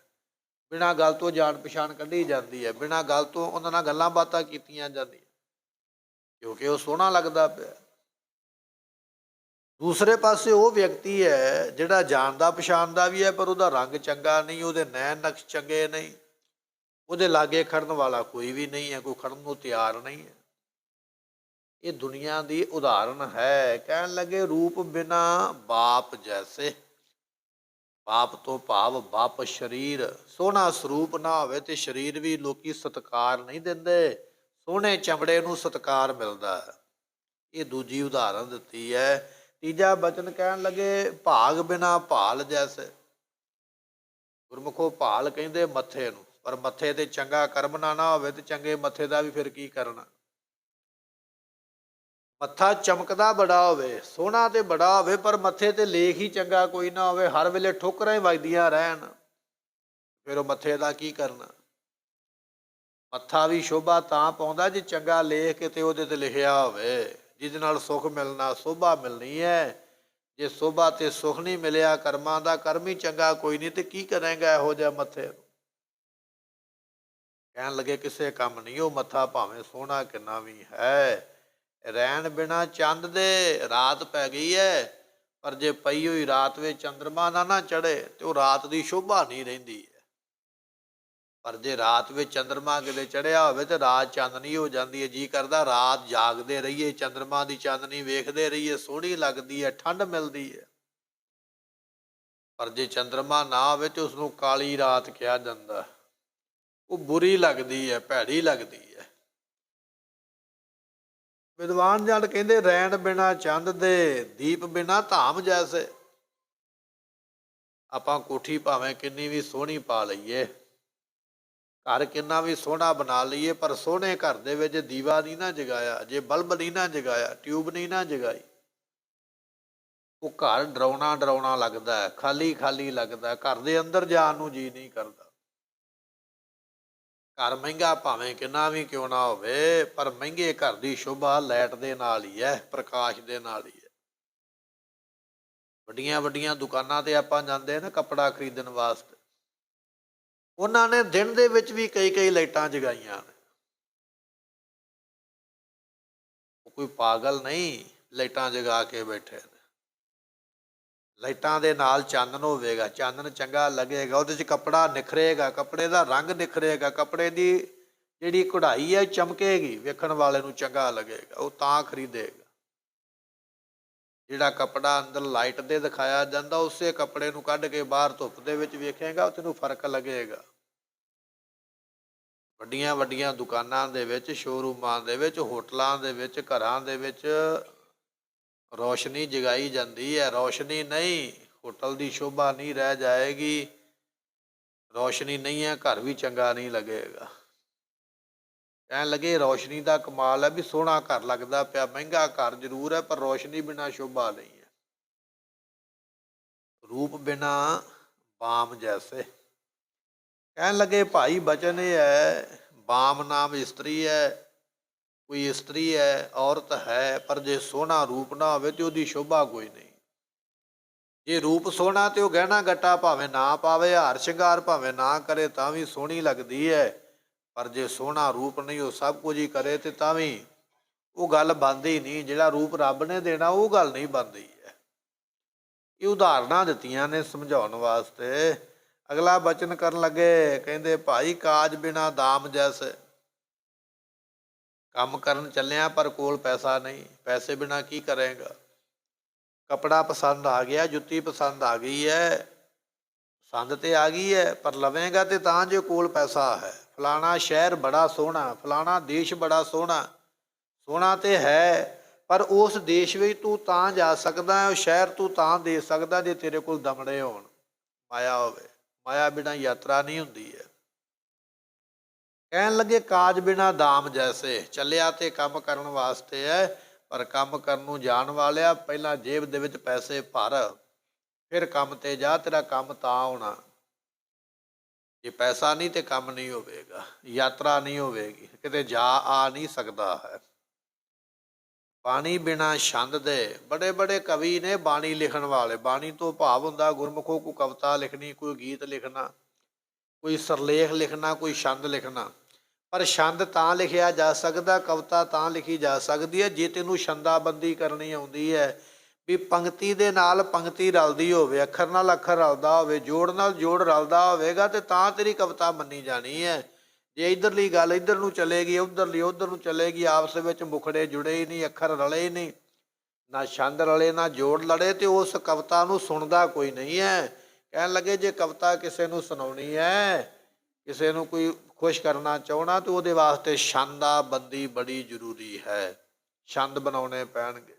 ਬਿਨਾਂ ਗੱਲ ਤੋਂ ਜਾਣ ਪਛਾਣ ਕੱਢੀ ਜਾਂਦੀ ਹੈ, ਬਿਨਾਂ ਗੱਲ ਤੋਂ ਉਹਨਾਂ ਨਾਲ ਗੱਲਾਂ ਬਾਤਾਂ ਕੀਤੀਆਂ ਜਾਂਦੀਆਂ, ਕਿਉਂਕਿ ਉਹ ਸੋਹਣਾ ਲੱਗਦਾ ਪਿਆ। ਦੂਸਰੇ ਪਾਸੇ ਉਹ ਵਿਅਕਤੀ ਹੈ ਜਿਹੜਾ ਜਾਣਦਾ ਪਛਾਣਦਾ ਵੀ ਹੈ, ਪਰ ਉਹਦਾ ਰੰਗ ਚੰਗਾ ਨਹੀਂ, ਉਹਦੇ ਨੈਣ ਨਕਸ਼ ਚੰਗੇ ਨਹੀਂ, ਉਹਦੇ ਲਾਗੇ ਖੜਨ ਵਾਲਾ ਕੋਈ ਵੀ ਨਹੀਂ ਹੈ, ਕੋਈ ਖੜਨ ਨੂੰ ਤਿਆਰ ਨਹੀਂ ਹੈ। ਇਹ ਦੁਨੀਆ ਦੀ ਉਦਾਹਰਣ ਹੈ। ਕਹਿਣ ਲੱਗੇ ਰੂਪ ਬਿਨਾ ਬਾਪ ਜੈਸੇ, ਬਾਪ ਤੋਂ ਭਾਵ ਬਾਪ ਸਰੀਰ, ਸੋਹਣਾ ਸਰੂਪ ਨਾ ਹੋਵੇ ਤੇ ਸਰੀਰ ਵੀ ਲੋਕੀ ਸਤਿਕਾਰ ਨਹੀਂ ਦਿੰਦੇ, ਸੋਹਣੇ ਚਮੜੇ ਨੂੰ ਸਤਿਕਾਰ ਮਿਲਦਾ ਹੈ। ਇਹ ਦੂਜੀ ਉਦਾਹਰਨ ਦਿੱਤੀ ਹੈ। ਤੀਜਾ ਬਚਨ ਕਹਿਣ ਲੱਗੇ ਭਾਗ ਬਿਨਾ ਭਾਲ ਜੈਸੇ, ਗੁਰਮੁਖੋ ਭਾਲ ਕਹਿੰਦੇ ਮੱਥੇ ਨੂੰ, ਪਰ ਮੱਥੇ ਤੇ ਚੰਗਾ ਕਰਮ ਨਾ ਹੋਵੇ ਤੇ ਚੰਗੇ ਮੱਥੇ ਦਾ ਵੀ ਫਿਰ ਕੀ ਕਰਨਾ। ਮੱਥਾ ਚਮਕਦਾ ਬੜਾ ਹੋਵੇ, ਸੋਹਣਾ ਤੇ ਬੜਾ ਹੋਵੇ, ਪਰ ਮੱਥੇ ਤੇ ਲੇਖ ਹੀ ਚੰਗਾ ਕੋਈ ਨਾ ਹੋਵੇ, ਹਰ ਵੇਲੇ ਠੋਕਰਾਂ ਹੀ ਵੱਜਦੀਆਂ ਰਹਿਣ, ਫਿਰ ਉਹ ਮੱਥੇ ਦਾ ਕੀ ਕਰਨਾ। ਮੱਥਾ ਵੀ ਸ਼ੋਭਾ ਤਾਂ ਪਾਉਂਦਾ ਜੇ ਚੰਗਾ ਲੇਖ ਕਿਤੇ ਉਹਦੇ ਤੇ ਲਿਖਿਆ ਹੋਵੇ, ਜਿਹਦੇ ਨਾਲ ਸੁੱਖ ਮਿਲਣਾ, ਸੋਭਾ ਮਿਲਣੀ ਹੈ। ਜੇ ਸੋਭਾ ਤੇ ਸੁੱਖ ਨਹੀਂ ਮਿਲਿਆ, ਕਰਮਾਂ ਦਾ ਕਰਮ ਹੀ ਚੰਗਾ ਕੋਈ ਨਹੀਂ, ਤੇ ਕੀ ਕਰੇਗਾ ਇਹੋ ਜਿਹਾ ਮੱਥੇ ਨੂੰ। ਕਹਿਣ ਲੱਗੇ ਕਿਸੇ ਕੰਮ ਨਹੀਂ ਉਹ ਮੱਥਾ, ਭਾਵੇਂ ਸੋਹਣਾ ਕਿੰਨਾ ਵੀ ਹੈ। ਰਹਿਣ ਬਿਨਾ ਚੰਦ ਦੇ, ਰਾਤ ਪੈ ਗਈ ਹੈ, ਪਰ ਜੇ ਪਈ ਹੋਈ ਰਾਤ ਵਿੱਚ ਚੰਦਰਮਾ ਨਾ ਚੜ੍ਹੇ ਤੇ ਉਹ ਰਾਤ ਦੀ ਸ਼ੋਭਾ ਨਹੀਂ ਰਹਿੰਦੀ ਹੈ। ਪਰ ਜੇ ਰਾਤ ਵਿੱਚ ਚੰਦਰਮਾ ਕਿਤੇ ਚੜ੍ਹਿਆ ਹੋਵੇ ਤੇ ਰਾਤ ਚਾਨਣੀ ਹੋ ਜਾਂਦੀ ਹੈ। ਜੀ ਕਰਦਾ ਰਾਤ ਜਾਗਦੇ ਰਹੀਏ, ਚੰਦਰਮਾ ਦੀ ਚਾਨਣੀ ਵੇਖਦੇ ਰਹੀਏ, ਸੋਹਣੀ ਲੱਗਦੀ ਹੈ, ਠੰਡ ਮਿਲਦੀ ਹੈ। ਪਰ ਜੇ ਚੰਦਰਮਾ ਨਾ ਹੋਵੇ ਤੇ ਉਸਨੂੰ ਕਾਲੀ ਰਾਤ ਕਿਹਾ ਜਾਂਦਾ, ਉਹ ਬੁਰੀ ਲੱਗਦੀ ਹੈ, ਭੈੜੀ ਲੱਗਦੀ ਹੈ। ਵਿਦਵਾਨ ਜਨ ਕਹਿੰਦੇ ਰਹਿਣ ਬਿਨਾ ਚੰਦ ਦੇ, ਦੀਪ ਬਿਨਾ ਧਾਮ ਜੈਸੇ। ਆਪਾਂ ਕੋਠੀ ਭਾਵੇਂ ਕਿੰਨੀ ਵੀ ਸੋਹਣੀ ਪਾ ਲਈਏ, ਘਰ ਕਿੰਨਾ ਵੀ ਸੋਹਣਾ ਬਣਾ ਲਈਏ, ਪਰ ਸੋਹਣੇ ਘਰ ਦੇ ਵਿੱਚ ਦੀਵਾ ਨਹੀਂ ਨਾ ਜਗਾਇਆ, ਜੇ ਬਲਬ ਨਹੀਂ ਨਾ ਜਗਾਇਆ, ਟਿਊਬ ਨਹੀਂ ਨਾ ਜਗਾਈ, ਉਹ ਘਰ ਡਰਾਉਣਾ ਡਰਾਉਣਾ ਲੱਗਦਾ, ਖਾਲੀ ਖਾਲੀ ਲੱਗਦਾ, ਘਰ ਦੇ ਅੰਦਰ ਜਾਣ ਨੂੰ ਜੀ ਨਹੀਂ ਕਰਦਾ। ਘਰ ਮਹਿੰਗਾ ਭਾਵੇਂ ਕਿੰਨਾ ਵੀ ਕਿਉਂ ਨਾ ਹੋਵੇ, ਪਰ ਮਹਿੰਗੇ ਘਰ ਦੀ ਸ਼ੋਭਾ ਲਾਈਟ ਦੇ ਨਾਲ ਹੀ ਹੈ, ਪ੍ਰਕਾਸ਼ ਦੇ ਨਾਲ ਹੀ ਹੈ। ਵੱਡੀਆਂ ਵੱਡੀਆਂ ਦੁਕਾਨਾਂ ਤੇ ਆਪਾਂ ਜਾਂਦੇ ਨਾ ਕੱਪੜਾ ਖਰੀਦਣ ਵਾਸਤੇ, ਉਹਨਾਂ ਨੇ ਦਿਨ ਦੇ ਵਿੱਚ ਵੀ ਕਈ ਕਈ ਲਾਈਟਾਂ ਜਗਾਈਆਂ ਨੇ। ਉਹ ਕੋਈ ਪਾਗਲ ਨਹੀਂ ਲਾਈਟਾਂ ਜਗਾ ਕੇ ਬੈਠੇ ਨੇ। ਲਾਈਟਾਂ ਦੇ ਨਾਲ ਚਾਨਣ ਹੋਵੇਗਾ, ਚਾਨਣ ਚੰਗਾ ਲੱਗੇਗਾ, ਉਹਦੇ 'ਚ ਕੱਪੜਾ ਨਿਖਰੇਗਾ, ਕੱਪੜੇ ਦਾ ਰੰਗ ਨਿਖਰੇਗਾ, ਕੱਪੜੇ ਦੀ ਜਿਹੜੀ ਕਢਾਈ ਹੈ ਚਮਕੇਗੀ, ਵੇਖਣ ਵਾਲੇ ਨੂੰ ਚੰਗਾ ਲੱਗੇਗਾ, ਉਹ ਤਾਂ ਖਰੀਦੇਗਾ। ਜਿਹੜਾ ਕੱਪੜਾ ਅੰਦਰ ਲਾਈਟ ਦੇ ਦਿਖਾਇਆ ਜਾਂਦਾ, ਉਸੇ ਕੱਪੜੇ ਨੂੰ ਕੱਢ ਕੇ ਬਾਹਰ ਧੁੱਪ ਦੇ ਵਿੱਚ ਵੇਖੇਗਾ, ਉਹ ਤੈਨੂੰ ਫਰਕ ਲੱਗੇਗਾ। ਵੱਡੀਆਂ ਵੱਡੀਆਂ ਦੁਕਾਨਾਂ ਦੇ ਵਿੱਚ, ਸ਼ੋਰੂਮਾਂ ਦੇ ਵਿੱਚ, ਹੋਟਲਾਂ ਦੇ ਵਿੱਚ, ਘਰਾਂ ਦੇ ਵਿੱਚ ਰੌਸ਼ਨੀ ਜਗਾਈ ਜਾਂਦੀ ਹੈ। ਰੌਸ਼ਨੀ ਨਹੀਂ, ਹੋਟਲ ਦੀ ਸ਼ੋਭਾ ਨਹੀਂ ਰਹਿ ਜਾਏਗੀ। ਰੌਸ਼ਨੀ ਨਹੀਂ ਹੈ, ਘਰ ਵੀ ਚੰਗਾ ਨਹੀਂ ਲੱਗੇਗਾ। ਕਹਿਣ ਲੱਗੇ ਰੌਸ਼ਨੀ ਦਾ ਕਮਾਲ ਹੈ ਵੀ ਸੋਹਣਾ ਘਰ ਲੱਗਦਾ ਪਿਆ, ਮਹਿੰਗਾ ਘਰ ਜ਼ਰੂਰ ਹੈ, ਪਰ ਰੌਸ਼ਨੀ ਬਿਨਾਂ ਸ਼ੋਭਾ ਨਹੀਂ ਹੈ। ਰੂਪ ਬਿਨਾ ਬਾਮ ਜੈਸੇ। ਕਹਿਣ ਲੱਗੇ ਭਾਈ ਬਚਨ ਇਹ ਹੈ, ਬਾਮ ਨਾਮ ਇਸਤਰੀ ਹੈ, ਕੋਈ ਇਸਤਰੀ ਹੈ, ਔਰਤ ਹੈ, ਪਰ ਜੇ ਸੋਹਣਾ ਰੂਪ ਨਾ ਹੋਵੇ ਤੇ ਉਹਦੀ ਸ਼ੋਭਾ ਕੋਈ ਨਹੀਂ। ਜੇ ਰੂਪ ਸੋਹਣਾ ਤੇ ਉਹ ਗਹਿਣਾ ਗੱਟਾ ਭਾਵੇਂ ਨਾ ਪਾਵੇ, ਹਾਰ ਸ਼ਿੰਗਾਰ ਭਾਵੇਂ ਨਾ ਕਰੇ, ਤਾਂ ਵੀ ਸੋਹਣੀ ਲੱਗਦੀ ਹੈ। ਪਰ ਜੇ ਸੋਹਣਾ ਰੂਪ ਨਹੀਂ, ਉਹ ਸਭ ਕੁਝ ਹੀ ਕਰੇ ਤੇ ਤਾਂ ਵੀ ਉਹ ਗੱਲ ਬਣਦੀ ਨਹੀਂ। ਜਿਹੜਾ ਰੂਪ ਰੱਬ ਨੇ ਦੇਣਾ ਉਹ ਗੱਲ ਨਹੀਂ ਬਣਦੀ ਹੈ। ਇਹ ਉਦਾਹਰਨਾਂ ਦਿੱਤੀਆਂ ਨੇ ਸਮਝਾਉਣ ਵਾਸਤੇ। ਅਗਲਾ ਬਚਨ ਕਰਨ ਲੱਗੇ, ਕਹਿੰਦੇ ਭਾਈ ਕਾਜ ਬਿਨਾ ਦਾਮ ਜੈਸੇ। ਕੰਮ ਕਰਨ ਚੱਲਿਆ ਪਰ ਕੋਲ ਪੈਸਾ ਨਹੀਂ, ਪੈਸੇ ਬਿਨਾ ਕੀ ਕਰੇਗਾ। ਕੱਪੜਾ ਪਸੰਦ ਆ ਗਿਆ, ਜੁੱਤੀ ਪਸੰਦ ਆ ਗਈ ਹੈ, ਪਸੰਦ ਤੇ ਆ ਗਈ ਹੈ, ਪਰ ਲਵੇਂਗਾ ਤੇ ਤਾਂ ਜੇ ਕੋਲ ਪੈਸਾ ਹੈ। ਫਲਾਣਾ ਸ਼ਹਿਰ ਬੜਾ ਸੋਹਣਾ, ਫਲਾਣਾ ਦੇਸ਼ ਬੜਾ ਸੋਹਣਾ, ਸੋਹਣਾ ਤੇ ਹੈ, ਪਰ ਉਸ ਦੇਸ਼ ਵਿੱਚ ਤੂੰ ਤਾਂ ਜਾ ਸਕਦਾ, ਉਹ ਸ਼ਹਿਰ ਤੂੰ ਤਾਂ ਦੇ ਸਕਦਾ ਜੇ ਤੇਰੇ ਕੋਲ ਦਮੜੇ ਹੋਣ, ਮਾਇਆ ਹੋਵੇ। ਮਾਇਆ ਬਿਨਾਂ ਯਾਤਰਾ ਨਹੀਂ ਹੁੰਦੀ ਹੈ। ਕਹਿਣ ਲੱਗੇ ਕਾਜ ਬਿਨਾ ਦਾਮ ਜੈਸੇ। ਚੱਲਿਆ ਤੇ ਕੰਮ ਕਰਨ ਵਾਸਤੇ ਹੈ, ਪਰ ਕੰਮ ਕਰਨ ਨੂੰ ਜਾਣ ਵਾਲਿਆ ਪਹਿਲਾਂ ਜੇਬ ਦੇ ਵਿੱਚ ਪੈਸੇ ਭਰ, ਫਿਰ ਕੰਮ ਤੇ ਜਾ, ਤੇਰਾ ਕੰਮ ਤਾਂ ਹੋਣਾ। ਜੇ ਪੈਸਾ ਨਹੀਂ ਤੇ ਕੰਮ ਨਹੀਂ ਹੋਵੇਗਾ, ਯਾਤਰਾ ਨਹੀਂ ਹੋਵੇਗੀ, ਕਿਤੇ ਜਾ ਆ ਨਹੀਂ ਸਕਦਾ ਹੈ। ਬਾਣੀ ਬਿਨਾ ਛੰਦ ਦੇ। ਬੜੇ ਬੜੇ ਕਵੀ ਨੇ ਬਾਣੀ ਲਿਖਣ ਵਾਲੇ। ਬਾਣੀ ਤੋਂ ਭਾਵ ਹੁੰਦਾ ਗੁਰਮੁਖੋ ਕੋਈ ਕਵਿਤਾ ਲਿਖਣੀ, ਕੋਈ ਗੀਤ ਲਿਖਣਾ, ਕੋਈ ਸਰਲੇਖ ਲਿਖਣਾ, ਕੋਈ ਛੰਦ ਲਿਖਣਾ। ਪਰ ਛੰਦ ਤਾਂ ਲਿਖਿਆ ਜਾ ਸਕਦਾ, ਕਵਿਤਾ ਤਾਂ ਲਿਖੀ ਜਾ ਸਕਦੀ ਹੈ ਜੇ ਤੈਨੂੰ ਛੰਦਾਬੰਦੀ ਕਰਨੀ ਆਉਂਦੀ ਹੈ, ਵੀ ਪੰਕਤੀ ਦੇ ਨਾਲ ਪੰਕਤੀ ਰਲਦੀ ਹੋਵੇ, ਅੱਖਰ ਨਾਲ ਅੱਖਰ ਰਲਦਾ ਹੋਵੇ, ਜੋੜ ਨਾਲ ਜੋੜ ਰਲਦਾ ਹੋਵੇਗਾ, ਤੇ ਤਾਂ ਤੇਰੀ ਕਵਿਤਾ ਮੰਨੀ ਜਾਣੀ ਹੈ। ਜੇ ਇੱਧਰਲੀ ਗੱਲ ਇੱਧਰ ਨੂੰ ਚਲੇਗੀ, ਉੱਧਰਲੀ ਉੱਧਰ ਨੂੰ ਚਲੇਗੀ, ਆਪਸ ਵਿੱਚ ਮੁਖੜੇ ਜੁੜੇ ਹੀ ਨਹੀਂ, ਅੱਖਰ ਰਲੇ ਹੀ ਨਹੀਂ, ਨਾ ਛੰਦ ਰਲੇ ਨਾ ਜੋੜ ਲੜੇ, ਤੇ ਉਸ ਕਵਿਤਾ ਨੂੰ ਸੁਣਦਾ ਕੋਈ ਨਹੀਂ ਹੈ। ਕਹਿਣ ਲੱਗੇ ਜੇ ਕਵਿਤਾ ਕਿਸੇ ਨੂੰ ਸੁਣਾਉਣੀ ਹੈ, ਕਿਸੇ ਨੂੰ ਕੋਈ ਖੁਸ਼ ਕਰਨਾ ਚਾਹਣਾ, ਤਾਂ ਉਹਦੇ ਵਾਸਤੇ ਛੰਦਾਬੰਦੀ ਬੜੀ ਜ਼ਰੂਰੀ ਹੈ। ਛੰਦ ਬਣਾਉਣੇ ਪੈਣਗੇ।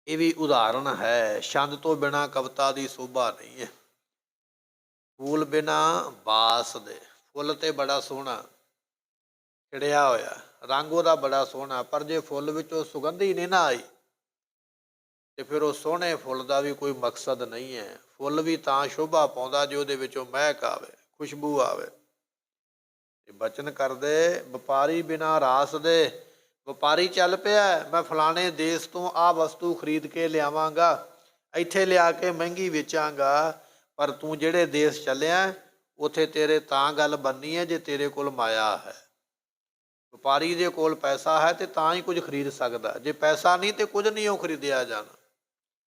ਇਹ ਵੀ ਉਦਾਹਰਣ ਹੈ। ਛੰਦ ਤੋਂ ਬਿਨਾਂ ਕਵਿਤਾ ਦੀ ਸ਼ੋਭਾ ਨਹੀਂ ਹੈ। ਫੂਲ ਬਿਨਾਂ ਬਾਸ ਦੇ। ਫੁੱਲ ਤੇ ਬੜਾ ਸੋਹਣਾ ਖਿੜਿਆ ਹੋਇਆ, ਰੰਗ ਉਹਦਾ ਬੜਾ ਸੋਹਣਾ, ਪਰ ਜੇ ਫੁੱਲ ਵਿੱਚੋਂ ਸੁਗੰਧੀ ਨਹੀਂ ਨਾ ਆਈ, ਤੇ ਫਿਰ ਉਹ ਸੋਹਣੇ ਫੁੱਲ ਦਾ ਵੀ ਕੋਈ ਮਕਸਦ ਨਹੀਂ ਹੈ। ਫੁੱਲ ਵੀ ਤਾਂ ਸ਼ੋਭਾ ਪਾਉਂਦਾ ਜੇ ਉਹਦੇ ਵਿੱਚੋਂ ਮਹਿਕ ਆਵੇ, ਖੁਸ਼ਬੂ ਆਵੇ। ਬਚਨ ਕਰਦੇ ਵਪਾਰੀ ਬਿਨਾਂ ਰਾਸ ਦੇ। ਵਪਾਰੀ ਚੱਲ ਪਿਆ, ਮੈਂ ਫਲਾਣੇ ਦੇਸ਼ ਤੋਂ ਆਹ ਵਸਤੂ ਖਰੀਦ ਕੇ ਲਿਆਵਾਂਗਾ, ਇੱਥੇ ਲਿਆ ਕੇ ਮਹਿੰਗੀ ਵੇਚਾਂਗਾ, ਪਰ ਤੂੰ ਜਿਹੜੇ ਦੇਸ਼ ਚੱਲਿਆ ਉੱਥੇ ਤੇਰੇ ਤਾਂ ਗੱਲ ਬਣਨੀ ਹੈ ਜੇ ਤੇਰੇ ਕੋਲ ਮਾਇਆ ਹੈ। ਵਪਾਰੀ ਦੇ ਕੋਲ ਪੈਸਾ ਹੈ ਤੇ ਤਾਂ ਹੀ ਕੁਝ ਖਰੀਦ ਸਕਦਾ, ਜੇ ਪੈਸਾ ਨਹੀਂ ਤੇ ਕੁਝ ਨਹੀਂ ਉਹ ਖਰੀਦਿਆ ਜਾਣਾ,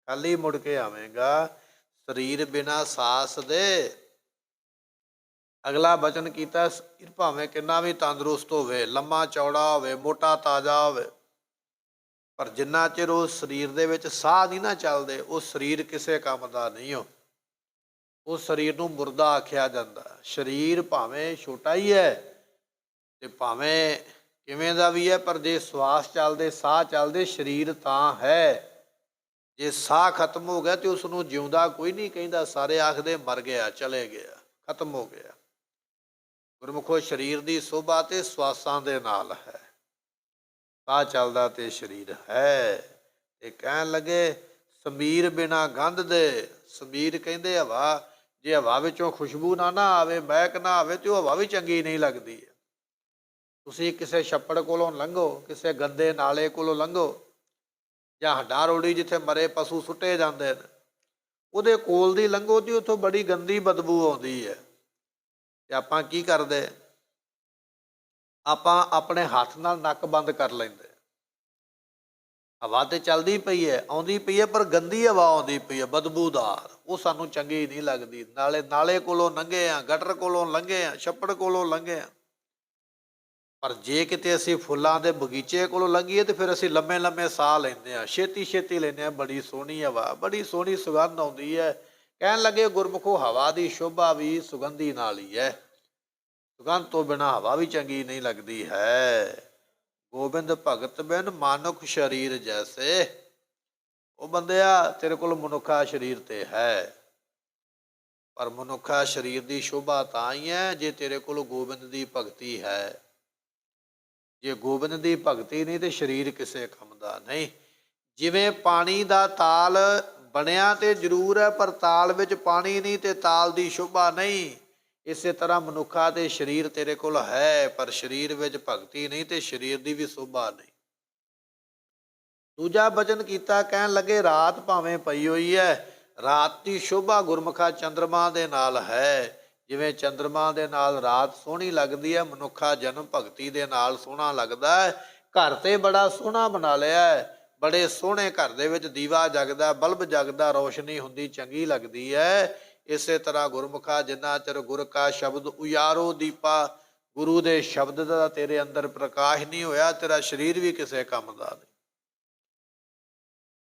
ਖਾਲੀ ਮੁੜ ਕੇ ਆਵੇਂਗਾ। ਸਰੀਰ ਬਿਨਾਂ ਸਾਸ ਦੇ। ਅਗਲਾ ਬਚਨ ਕੀਤਾ, ਸਰੀਰ ਭਾਵੇਂ ਕਿੰਨਾ ਵੀ ਤੰਦਰੁਸਤ ਹੋਵੇ, ਲੰਮਾ ਚੌੜਾ ਹੋਵੇ, ਮੋਟਾ ਤਾਜ਼ਾ ਹੋਵੇ, ਪਰ ਜਿੰਨਾ ਚਿਰ ਉਹ ਸਰੀਰ ਦੇ ਵਿੱਚ ਸਾਹ ਨਹੀਂ ਨਾ ਚੱਲਦੇ, ਉਹ ਸਰੀਰ ਕਿਸੇ ਕੰਮ ਦਾ ਨਹੀਂ ਹੋ। ਉਹ ਸਰੀਰ ਨੂੰ ਮੁਰਦਾ ਆਖਿਆ ਜਾਂਦਾ। ਸਰੀਰ ਭਾਵੇਂ ਛੋਟਾ ਹੀ ਹੈ ਤੇ ਭਾਵੇਂ ਕਿਵੇਂ ਦਾ ਵੀ ਹੈ, ਪਰ ਜੇ ਸਵਾਸ ਚੱਲਦੇ, ਸਾਹ ਚੱਲਦੇ, ਸਰੀਰ ਤਾਂ ਹੈ। ਜੇ ਸਾਹ ਖਤਮ ਹੋ ਗਿਆ ਤੇ ਉਸ ਨੂੰ ਜਿਉਂਦਾ ਕੋਈ ਨਹੀਂ ਕਹਿੰਦਾ, ਸਾਰੇ ਆਖਦੇ ਮਰ ਗਿਆ, ਚਲੇ ਗਿਆ, ਖਤਮ ਹੋ ਗਿਆ। ਗੁਰਮੁਖੋ ਸਰੀਰ ਦੀ ਸ਼ੋਭਾ ਤੇ ਸਵਾਸਾਂ ਦੇ ਨਾਲ ਹੈ। ਸਾਹ ਚੱਲਦਾ ਤੇ ਸਰੀਰ ਹੈ। ਤੇ ਕਹਿਣ ਲੱਗੇ ਸਮੀਰ ਬਿਨਾਂ ਗੰਧ ਦੇ। ਸਮੀਰ ਕਹਿੰਦੇ ਹਵਾ, ਜੇ ਹਵਾ ਵਿੱਚੋਂ ਖੁਸ਼ਬੂ ਨਾ ਆਵੇ, ਮਹਿਕ ਨਾ ਆਵੇ, ਤੇ ਉਹ ਹਵਾ ਵੀ ਚੰਗੀ ਨਹੀਂ ਲੱਗਦੀ ਹੈ। ਤੁਸੀਂ ਕਿਸੇ ਛੱਪੜ ਕੋਲੋਂ ਲੰਘੋ, ਕਿਸੇ ਗੰਦੇ ਨਾਲੇ ਕੋਲੋਂ ਲੰਘੋ, ਜਾਂ ਹੱਡਾ ਰੋੜੀ ਜਿੱਥੇ ਮਰੇ ਪਸ਼ੂ ਸੁੱਟੇ ਜਾਂਦੇ ਨੇ, ਉਹਦੇ ਕੋਲ ਦੀ ਲੰਘੋ ਤੇ ਉੱਥੋਂ ਬੜੀ ਗੰਦੀ ਬਦਬੂ ਆਉਂਦੀ ਹੈ। ਤੇ ਆਪਾਂ ਕੀ ਕਰਦੇ, ਆਪਾਂ ਆਪਣੇ ਹੱਥ ਨਾਲ ਨੱਕ ਬੰਦ ਕਰ ਲੈਂਦੇ। ਹਵਾ ਤੇ ਚੱਲਦੀ ਪਈ ਹੈ, ਆਉਂਦੀ ਪਈ ਹੈ, ਪਰ ਗੰਦੀ ਹਵਾ ਆਉਂਦੀ ਪਈ ਹੈ, ਬਦਬੂਦਾਰ, ਉਹ ਸਾਨੂੰ ਚੰਗੀ ਨਹੀਂ ਲੱਗਦੀ। ਨਾਲੇ ਕੋਲੋਂ ਲੰਘੇ ਆ, ਗਟਰ ਕੋਲੋਂ ਲੰਘੇ ਆ, ਛੱਪੜ ਕੋਲੋਂ ਲੰਘੇ ਆ, ਪਰ ਜੇ ਕਿਤੇ ਅਸੀਂ ਫੁੱਲਾਂ ਦੇ ਬਗੀਚੇ ਕੋਲੋਂ ਲੰਘੀਏ ਤੇ ਫਿਰ ਅਸੀਂ ਲੰਮੇ ਲੰਮੇ ਸਾਹ ਲੈਂਦੇ ਹਾਂ, ਛੇਤੀ ਛੇਤੀ ਲੈਂਦੇ ਹਾਂ। ਬੜੀ ਸੋਹਣੀ ਹਵਾ, ਬੜੀ ਸੋਹਣੀ ਸੁਗੰਧ ਆਉਂਦੀ ਹੈ। ਕਹਿਣ ਲੱਗੇ ਗੁਰਮੁਖੋ ਹਵਾ ਦੀ ਸ਼ੋਭਾ ਵੀ ਸੁਗੰਧੀ ਨਾਲ ਹੀ ਹੈ। ਸੁਗੰਧ ਤੋਂ ਬਿਨਾਂ ਹਵਾ ਵੀ ਚੰਗੀ ਨਹੀਂ ਲੱਗਦੀ ਹੈ। ਗੋਬਿੰਦ ਭਗਤ ਬਿਨ ਮਾਨੁਖ ਸਰੀਰ ਜੈਸੇ। ਉਹ ਬੰਦਿਆ ਤੇਰੇ ਕੋਲ ਮਨੁੱਖਾ ਸਰੀਰ ਤੇ ਹੈ, ਪਰ ਮਨੁੱਖਾ ਸਰੀਰ ਦੀ ਸ਼ੋਭਾ ਤਾਂ ਹੀ ਹੈ ਜੇ ਤੇਰੇ ਕੋਲ ਗੋਬਿੰਦ ਦੀ ਭਗਤੀ ਹੈ। ਜੇ ਗੋਬਿੰਦ ਦੀ ਭਗਤੀ ਨਹੀਂ ਤੇ ਸਰੀਰ ਕਿਸੇ ਕੰਮ ਦਾ ਨਹੀਂ। ਜਿਵੇਂ ਪਾਣੀ ਦਾ ਤਾਲ ਬਣਿਆ ਤੇ ਜ਼ਰੂਰ ਹੈ, ਪਰ ਤਾਲ ਵਿੱਚ ਪਾਣੀ ਨਹੀਂ ਤੇ ਤਾਲ ਦੀ ਸ਼ੋਭਾ ਨਹੀਂ। ਇਸੇ ਤਰ੍ਹਾਂ ਮਨੁੱਖਾ ਤੇ ਸਰੀਰ ਤੇਰੇ ਕੋਲ ਹੈ, ਪਰ ਸਰੀਰ ਵਿੱਚ ਭਗਤੀ ਨਹੀਂ ਤੇ ਸਰੀਰ ਦੀ ਵੀ ਸ਼ੋਭਾ ਨਹੀਂ। ਦੂਜਾ ਬਚਨ ਕੀਤਾ, ਕਹਿਣ ਲੱਗੇ ਰਾਤ ਭਾਵੇਂ ਪਈ ਹੋਈ ਹੈ, ਰਾਤ ਦੀ ਸ਼ੋਭਾ ਗੁਰਮੁਖਾ ਚੰਦਰਮਾ ਦੇ ਨਾਲ ਹੈ। ਜਿਵੇਂ ਚੰਦਰਮਾ ਦੇ ਨਾਲ ਰਾਤ ਸੋਹਣੀ ਲੱਗਦੀ ਹੈ, ਮਨੁੱਖਾ ਜਨਮ ਭਗਤੀ ਦੇ ਨਾਲ ਸੋਹਣਾ ਲੱਗਦਾ ਹੈ। ਘਰ ਤੇ ਬੜਾ ਸੋਹਣਾ ਬਣਾ ਲਿਆ ਹੈ, ਬੜੇ ਸੋਹਣੇ ਘਰ ਦੇ ਵਿੱਚ ਦੀਵਾ ਜਗਦਾ, ਬਲਬ ਜਗਦਾ, ਰੋਸ਼ਨੀ ਹੁੰਦੀ, ਚੰਗੀ ਲੱਗਦੀ ਹੈ। ਇਸੇ ਤਰ੍ਹਾਂ ਗੁਰਮੁਖਾ ਜਿੰਨਾ ਚਿਰ ਗੁਰ ਕਾ ਸ਼ਬਦ ਉਜਾਰੋ ਦੀਪਾ, ਗੁਰੂ ਦੇ ਸ਼ਬਦ ਦਾ ਤੇਰੇ ਅੰਦਰ ਪ੍ਰਕਾਸ਼ ਨਹੀਂ ਹੋਇਆ, ਤੇਰਾ ਸਰੀਰ ਵੀ ਕਿਸੇ ਕੰਮ ਦਾ ਨਹੀਂ।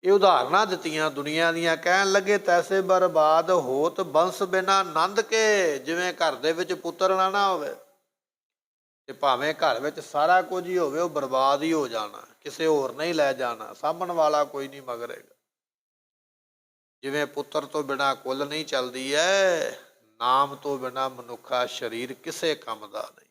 ਇਹ ਉਦਾਹਰਨਾਂ ਦਿੱਤੀਆਂ ਦੁਨੀਆ ਦੀਆਂ। ਕਹਿਣ ਲੱਗੇ ਤੈਸੇ ਬਰਬਾਦ ਹੋਤ ਬੰਸ ਬਿਨਾ ਨੰਦ ਕੇ। ਜਿਵੇਂ ਘਰ ਦੇ ਵਿੱਚ ਪੁੱਤਰ ਨਾ ਹੋਵੇ ਤੇ ਭਾਵੇਂ ਘਰ ਵਿੱਚ ਸਾਰਾ ਕੁਝ ਹੀ ਹੋਵੇ, ਉਹ ਬਰਬਾਦ ਹੀ ਹੋ ਜਾਣਾ, ਕਿਸੇ ਹੋਰ ਨੇ ਹੀ ਲੈ ਜਾਣਾ, ਸਾਂਭਣ ਵਾਲਾ ਕੋਈ ਨਹੀਂ ਮਗਰੇਗਾ। ਜਿਵੇਂ ਪੁੱਤਰ ਤੋਂ ਬਿਨਾਂ ਕੁੱਲ ਨਹੀਂ ਚੱਲਦੀ ਹੈ, ਨਾਮ ਤੋਂ ਬਿਨਾਂ ਮਨੁੱਖਾ ਸਰੀਰ ਕਿਸੇ ਕੰਮ ਦਾ ਨਹੀਂ।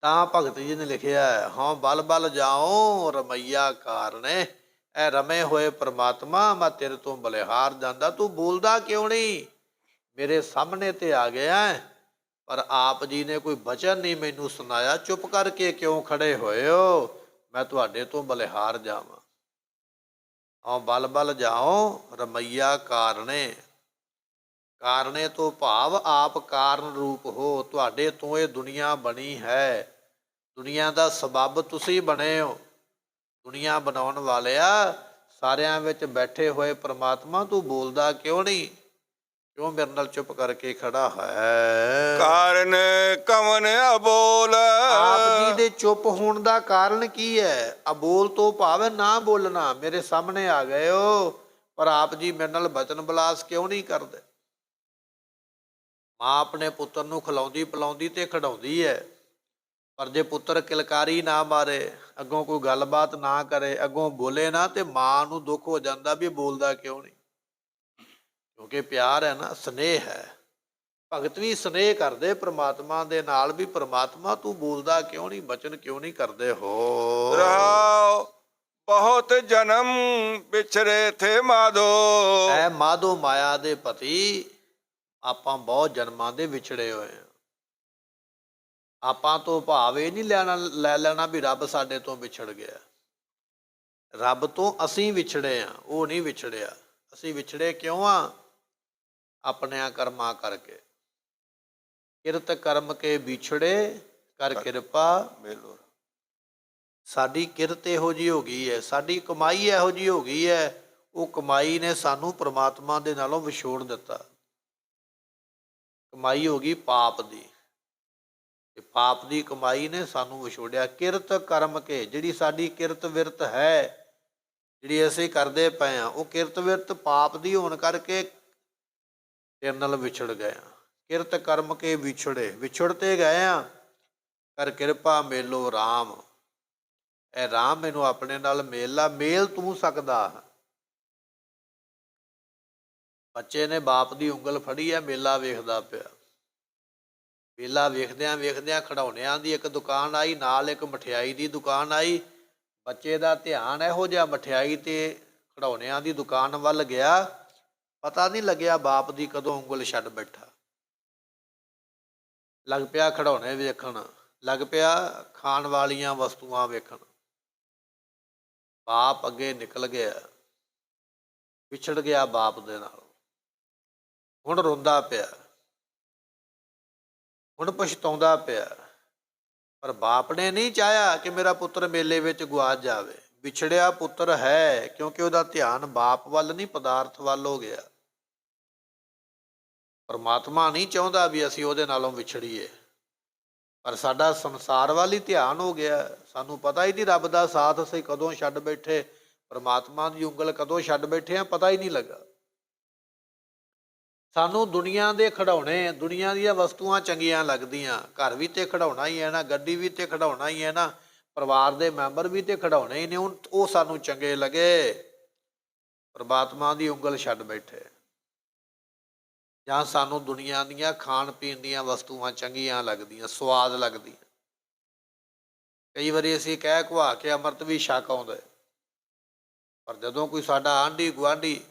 ਤਾਂ ਭਗਤ ਜੀ ਨੇ ਲਿਖਿਆ, ਹਾਂ ਬਲ ਬਲ ਜਾਓ ਰਮਈਆ ਕਾਰਣੇ। ਇਹ ਰਮੇ ਹੋਏ ਪ੍ਰਮਾਤਮਾ, ਮੈਂ ਤੇਰੇ ਤੋਂ ਬਲਿਹਾਰ ਜਾਂਦਾ, ਤੂੰ ਬੋਲਦਾ ਕਿਉਂ ਨਹੀਂ? ਮੇਰੇ ਸਾਹਮਣੇ ਤੇ ਆ ਗਿਆ, ਪਰ ਆਪ ਜੀ ਨੇ ਕੋਈ ਬਚਨ ਨਹੀਂ ਮੈਨੂੰ ਸੁਣਾਇਆ, ਚੁੱਪ ਕਰਕੇ ਕਿਉਂ ਖੜੇ ਹੋਏ ਹੋ? ਮੈਂ ਤੁਹਾਡੇ ਤੋਂ ਬਲਿਹਾਰ ਜਾਵਾਂ। ਔ ਬਲ ਬਲ ਜਾਓ ਰਮਈਆ ਕਾਰਣੇ। ਕਾਰਣੇ ਤੋਂ ਭਾਵ ਆਪ ਕਾਰਨ ਰੂਪ ਹੋ। ਤੁਹਾਡੇ ਤੋਂ ਇਹ ਦੁਨੀਆ ਬਣੀ ਹੈ। ਦੁਨੀਆ ਦਾ ਸਬੱਬ ਤੁਸੀਂ ਬਣੇ ਹੋ। ਦੁਨੀਆ ਬਣਾਉਣ ਵਾਲਿਆ, ਸਾਰਿਆਂ ਵਿੱਚ ਬੈਠੇ ਹੋਏ ਪ੍ਰਮਾਤਮਾ, ਤੂੰ ਬੋਲਦਾ ਕਿਉਂ ਨਹੀਂ? ਕਿਉਂ ਮੇਰੇ ਨਾਲ ਚੁੱਪ ਕਰਕੇ ਖੜਾ ਹੈ? ਕਾਰਨ ਕਵਨ ਅਬੋਲ। ਆਪ ਜੀ ਦੇ ਚੁੱਪ ਹੋਣ ਦਾ ਕਾਰਨ ਕੀ ਹੈ? ਅਬੋਲ ਤੋਂ ਭਾਵ ਨਾ ਬੋਲਣਾ। ਮੇਰੇ ਸਾਹਮਣੇ ਆ ਗਏ ਹੋ, ਪਰ ਆਪ ਜੀ ਮੇਰੇ ਨਾਲ ਬਚਨ ਬਲਾਸ ਕਿਉਂ ਨਹੀਂ ਕਰਦੇ? ਮਾਂ ਆਪਣੇ ਪੁੱਤਰ ਨੂੰ ਖਿਲਾਉਂਦੀ ਪਿਲਾਉਂਦੀ ਤੇ ਖਿਡਾਉਂਦੀ ਹੈ, ਪਰ ਜੇ ਪੁੱਤਰ ਕਿਲਕਾਰੀ ਨਾ ਮਾਰੇ, ਅੱਗੋਂ ਕੋਈ ਗੱਲਬਾਤ ਨਾ ਕਰੇ, ਅੱਗੋਂ ਬੋਲੇ ਨਾ, ਤੇ ਮਾਂ ਨੂੰ ਦੁੱਖ ਹੋ ਜਾਂਦਾ ਵੀ ਬੋਲਦਾ ਕਿਉਂ ਨਹੀਂ। ਕਿਉਂਕਿ ਪਿਆਰ ਹੈ ਨਾ, ਸਨੇਹ ਹੈ। ਭਗਤ ਵੀ ਸਨੇਹ ਕਰਦੇ ਪ੍ਰਮਾਤਮਾ ਦੇ ਨਾਲ ਵੀ, ਪ੍ਰਮਾਤਮਾ ਤੂੰ ਬੋਲਦਾ ਕਿਉਂ ਨਹੀਂ, ਬਚਨ ਕਿਉਂ ਨਹੀਂ ਕਰਦੇ ਹੋ? ਰਾਉ ਬਹੁਤ ਜਨਮ ਵਿਛਰੇ ਥੇ ਮਾਧੋ। ਐ ਮਾਧੋ ਮਾਇਆ ਦੇ ਪਤੀ, ਆਪਾਂ ਬਹੁਤ ਜਨਮਾਂ ਦੇ ਵਿਛੜੇ ਹੋਏ ਹਾਂ। ਆਪਾਂ ਤੋਂ ਭਾਵ ਇਹ ਨਹੀਂ ਲੈ ਲੈਣਾ ਵੀ ਰੱਬ ਸਾਡੇ ਤੋਂ ਵਿਛੜ ਗਿਆ। ਰੱਬ ਤੋਂ ਅਸੀਂ ਵਿਛੜੇ ਹਾਂ, ਉਹ ਨਹੀਂ ਵਿਛੜਿਆ। ਅਸੀਂ ਵਿਛੜੇ ਕਿਉਂ ਆ? ਆਪਣਿਆਂ ਕਰਮਾਂ ਕਰਕੇ। ਕਿਰਤ ਕਰਮ ਕੇ ਵਿਛੜੇ ਕਰ ਕਿਰਪਾ ਮੇਲੋ। ਸਾਡੀ ਕਿਰਤ ਇਹੋ ਜਿਹੀ ਹੋ ਗਈ ਹੈ, ਸਾਡੀ ਕਮਾਈ ਇਹੋ ਜਿਹੀ ਹੋ ਗਈ ਹੈ, ਉਹ ਕਮਾਈ ਨੇ ਸਾਨੂੰ ਪ੍ਰਮਾਤਮਾ ਦੇ ਨਾਲੋਂ ਵਿਛੋੜ ਦਿੱਤਾ। ਕਮਾਈ ਹੋ ਗਈ ਪਾਪ ਦੀ, ਤੇ ਪਾਪ ਦੀ ਕਮਾਈ ਨੇ ਸਾਨੂੰ ਵਿਛੋੜਿਆ। ਕਿਰਤ ਕਰਮ ਕੇ, ਜਿਹੜੀ ਸਾਡੀ ਕਿਰਤ ਵਿਰਤ ਹੈ, ਜਿਹੜੀ ਅਸੀਂ ਕਰਦੇ ਪਏ ਹਾਂ, ਉਹ ਕਿਰਤ ਵਿਰਤ ਪਾਪ ਦੀ ਹੋਣ ਕਰਕੇ ਤੇਰੇ ਨਾਲ ਵਿਛੜ ਗਏ ਹਾਂ। ਕਿਰਤ ਕਰਮ ਕੇ ਵਿਛੜੇ, ਵਿਛੜਤੇ ਗਏ ਹਾਂ। ਕਰ ਕਿਰਪਾ ਮੇਲੋ ਰਾਮ। ਇਹ ਰਾਮ ਮੈਨੂੰ ਆਪਣੇ ਨਾਲ ਮੇਲ ਲਾ। ਮੇਲ ਤੂੰ ਸਕਦਾ। ਬੱਚੇ ਨੇ ਬਾਪ ਦੀ ਉਂਗਲ ਫੜੀ ਹੈ, ਮੇਲਾ ਵੇਖਦਾ ਪਿਆ। ਮੇਲਾ ਵੇਖਦਿਆਂ ਵੇਖਦਿਆਂ ਖਿਡੌਣਿਆਂ ਦੀ ਇੱਕ ਦੁਕਾਨ ਆਈ, ਨਾਲ ਇੱਕ ਮਠਿਆਈ ਦੀ ਦੁਕਾਨ ਆਈ। ਬੱਚੇ ਦਾ ਧਿਆਨ ਇਹੋ ਜਿਹਾ ਮਠਿਆਈ ਤੇ ਖਿਡੌਣਿਆਂ ਦੀ ਦੁਕਾਨ ਵੱਲ ਗਿਆ, ਪਤਾ ਨਹੀਂ ਲੱਗਿਆ ਬਾਪ ਦੀ ਕਦੋਂ ਉਂਗਲ ਛੱਡ ਬੈਠਾ। ਲੱਗ ਪਿਆ ਖਿਡੌਣੇ ਵੇਖਣ, ਲੱਗ ਪਿਆ ਖਾਣ ਵਾਲੀਆਂ ਵਸਤੂਆਂ ਵੇਖਣ। ਬਾਪ ਅੱਗੇ ਨਿਕਲ ਗਿਆ, ਵਿਛੜ ਗਿਆ ਬਾਪ ਦੇ ਨਾਲ। ਹੁਣ ਰੋਂਦਾ ਪਿਆ, ਹੁਣ ਪਛਤਾਉਂਦਾ ਪਿਆ, ਪਰ ਬਾਪ ਨੇ ਨਹੀਂ ਚਾਹਿਆ ਕਿ ਮੇਰਾ ਪੁੱਤਰ ਮੇਲੇ ਵਿੱਚ ਗੁਆਚ ਜਾਵੇ। ਵਿਛੜਿਆ ਪੁੱਤਰ ਹੈ, ਕਿਉਂਕਿ ਉਹਦਾ ਧਿਆਨ ਬਾਪ ਵੱਲ ਨਹੀਂ, ਪਦਾਰਥ ਵੱਲ ਹੋ ਗਿਆ। ਪਰਮਾਤਮਾ ਨਹੀਂ ਚਾਹੁੰਦਾ ਵੀ ਅਸੀਂ ਉਹਦੇ ਨਾਲੋਂ ਵਿਛੜੀਏ, ਪਰ ਸਾਡਾ ਸੰਸਾਰ ਵੱਲ ਹੀ ਧਿਆਨ ਹੋ ਗਿਆ। ਸਾਨੂੰ ਪਤਾ ਹੀ ਨਹੀਂ ਰੱਬ ਦਾ ਸਾਥ ਅਸੀਂ ਕਦੋਂ ਛੱਡ ਬੈਠੇ, ਪਰਮਾਤਮਾ ਦੀ ਉਂਗਲ ਕਦੋਂ ਛੱਡ ਬੈਠੇ ਆ, ਪਤਾ ਹੀ ਨਹੀਂ ਲੱਗਾ। ਸਾਨੂੰ ਦੁਨੀਆ ਦੇ ਖਿਡੌਣੇ, ਦੁਨੀਆ ਦੀਆਂ ਵਸਤੂਆਂ ਚੰਗੀਆਂ ਲੱਗਦੀਆਂ। ਘਰ ਵੀ ਤੇ ਖਿਡੌਣਾ ਹੀ ਹੈ ਨਾ, ਗੱਡੀ ਵੀ ਤੇ ਖਿਡੌਣਾ ਹੀ ਹੈ ਨਾ, ਪਰਿਵਾਰ ਦੇ ਮੈਂਬਰ ਵੀ ਤੇ ਖਿਡੌਣੇ ਹੀ ਨੇ। ਉਹ ਸਾਨੂੰ ਚੰਗੇ ਲੱਗੇ, ਪਰਮਾਤਮਾ ਦੀ ਉਂਗਲ ਛੱਡ ਬੈਠੇ। ਜਾਂ ਸਾਨੂੰ ਦੁਨੀਆ ਦੀਆਂ ਖਾਣ ਪੀਣ ਦੀਆਂ ਵਸਤੂਆਂ ਚੰਗੀਆਂ ਲੱਗਦੀਆਂ, ਸਵਾਦ ਲੱਗਦੀਆਂ। ਕਈ ਵਾਰੀ ਅਸੀਂ ਕਹਿ ਕੁਹਾ ਕੇ ਅੰਮ੍ਰਿਤ ਵੀ ਛਕ ਆਉਂਦੇ, ਪਰ ਜਦੋਂ ਕੋਈ ਸਾਡਾ ਆਂਢੀ ਗੁਆਂਢੀ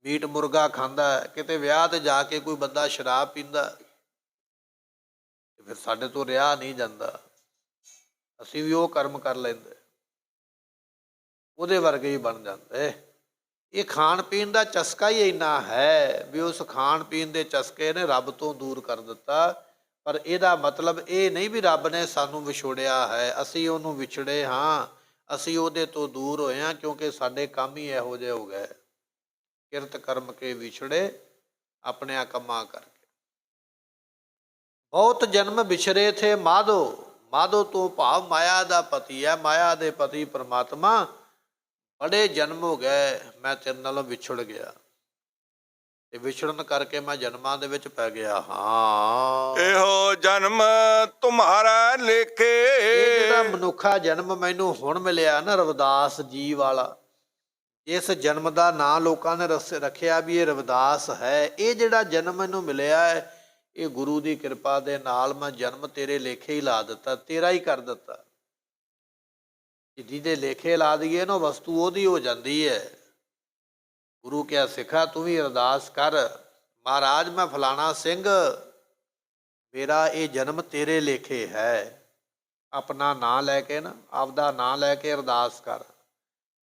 ਮੀਟ ਮੁਰਗਾ ਖਾਂਦਾ, ਕਿਤੇ ਵਿਆਹ ਤੇ ਜਾ ਕੇ ਕੋਈ ਬੰਦਾ ਸ਼ਰਾਬ ਪੀਂਦਾ, ਤੇ ਫਿਰ ਸਾਡੇ ਤੋਂ ਰਿਹਾ ਨਹੀਂ ਜਾਂਦਾ। ਅਸੀਂ ਵੀ ਉਹ ਕਰਮ ਕਰ ਲੈਂਦੇ, ਉਹਦੇ ਵਰਗੇ ਹੀ ਬਣ ਜਾਂਦੇ। ਇਹ ਖਾਣ ਪੀਣ ਦਾ ਚਸਕਾ ਹੀ ਇੰਨਾ ਹੈ ਵੀ ਉਸ ਖਾਣ ਪੀਣ ਦੇ ਚਸਕੇ ਨੇ ਰੱਬ ਤੋਂ ਦੂਰ ਕਰ ਦਿੱਤਾ। ਪਰ ਇਹਦਾ ਮਤਲਬ ਇਹ ਨਹੀਂ ਵੀ ਰੱਬ ਨੇ ਸਾਨੂੰ ਵਿਛੋੜਿਆ ਹੈ। ਅਸੀਂ ਉਹਨੂੰ ਵਿਛੜੇ ਹਾਂ, ਅਸੀਂ ਉਹਦੇ ਤੋਂ ਦੂਰ ਹੋਏ ਹਾਂ, ਕਿਉਂਕਿ ਸਾਡੇ ਕੰਮ ਹੀ ਇਹੋ ਜਿਹੇ ਹੋ ਗਏ। ਕਿਰਤ ਕਰਮ ਕੇ ਵਿਛੜੇ, ਆਪਣਿਆਂ ਕੰਮਾਂ ਕਰਕੇ। ਬਹੁਤ ਜਨਮ ਵਿਛਰੇ ਥੇ ਮਾਧੋ। ਮਾਧੋ ਤੋਂ ਭਾਵ ਮਾਇਆ ਦਾ ਪਤੀ ਹੈ, ਮਾਇਆ ਦੇ ਪਤੀ ਪਰਮਾਤਮਾ। ਬੜੇ ਜਨਮ ਹੋ ਗਏ, ਮੈਂ ਤੇਰੇ ਨਾਲੋਂ ਵਿਛੜ ਗਿਆ, ਤੇ ਵਿਛੜਨ ਕਰਕੇ ਮੈਂ ਜਨਮਾਂ ਦੇ ਵਿੱਚ ਪੈ ਗਿਆ ਹਾਂ। ਇਹੋ ਜਨਮ ਤੁਮਾਰਾ ਲੇਖੇ। ਇਹ ਜਿਹੜਾ ਮਨੁੱਖਾ ਜਨਮ ਮੈਨੂੰ ਹੁਣ ਮਿਲਿਆ ਨਾ, ਰਵਿਦਾਸ ਜੀ ਵਾਲਾ, ਇਸ ਜਨਮ ਦਾ ਨਾਂ ਲੋਕਾਂ ਨੇ ਰੱਖਿਆ ਵੀ ਇਹ ਰਵਿਦਾਸ ਹੈ। ਇਹ ਜਿਹੜਾ ਜਨਮ ਮੈਨੂੰ ਮਿਲਿਆ ਹੈ, ਇਹ ਗੁਰੂ ਦੀ ਕਿਰਪਾ ਦੇ ਨਾਲ ਮੈਂ ਜਨਮ ਤੇਰੇ ਲੇਖੇ ਹੀ ਲਾ ਦਿੱਤਾ, ਤੇਰਾ ਹੀ ਕਰ ਦਿੱਤਾ। ਜਿਹਦੇ ਲੇਖੇ ਲਾ ਦਈਏ ਨਾ, ਵਸਤੂ ਉਹਦੀ ਹੋ ਜਾਂਦੀ ਹੈ। ਗੁਰੂ ਕਿਹਾ ਸਿੱਖਾ ਤੂੰ ਵੀ ਅਰਦਾਸ ਕਰ, ਮਹਾਰਾਜ ਮੈਂ ਫਲਾਣਾ ਸਿੰਘ, ਮੇਰਾ ਇਹ ਜਨਮ ਤੇਰੇ ਲੇਖੇ ਹੈ। ਆਪਣਾ ਨਾਂ ਲੈ ਕੇ ਨਾ, ਆਪਦਾ ਨਾਂ ਲੈ ਕੇ ਅਰਦਾਸ ਕਰ,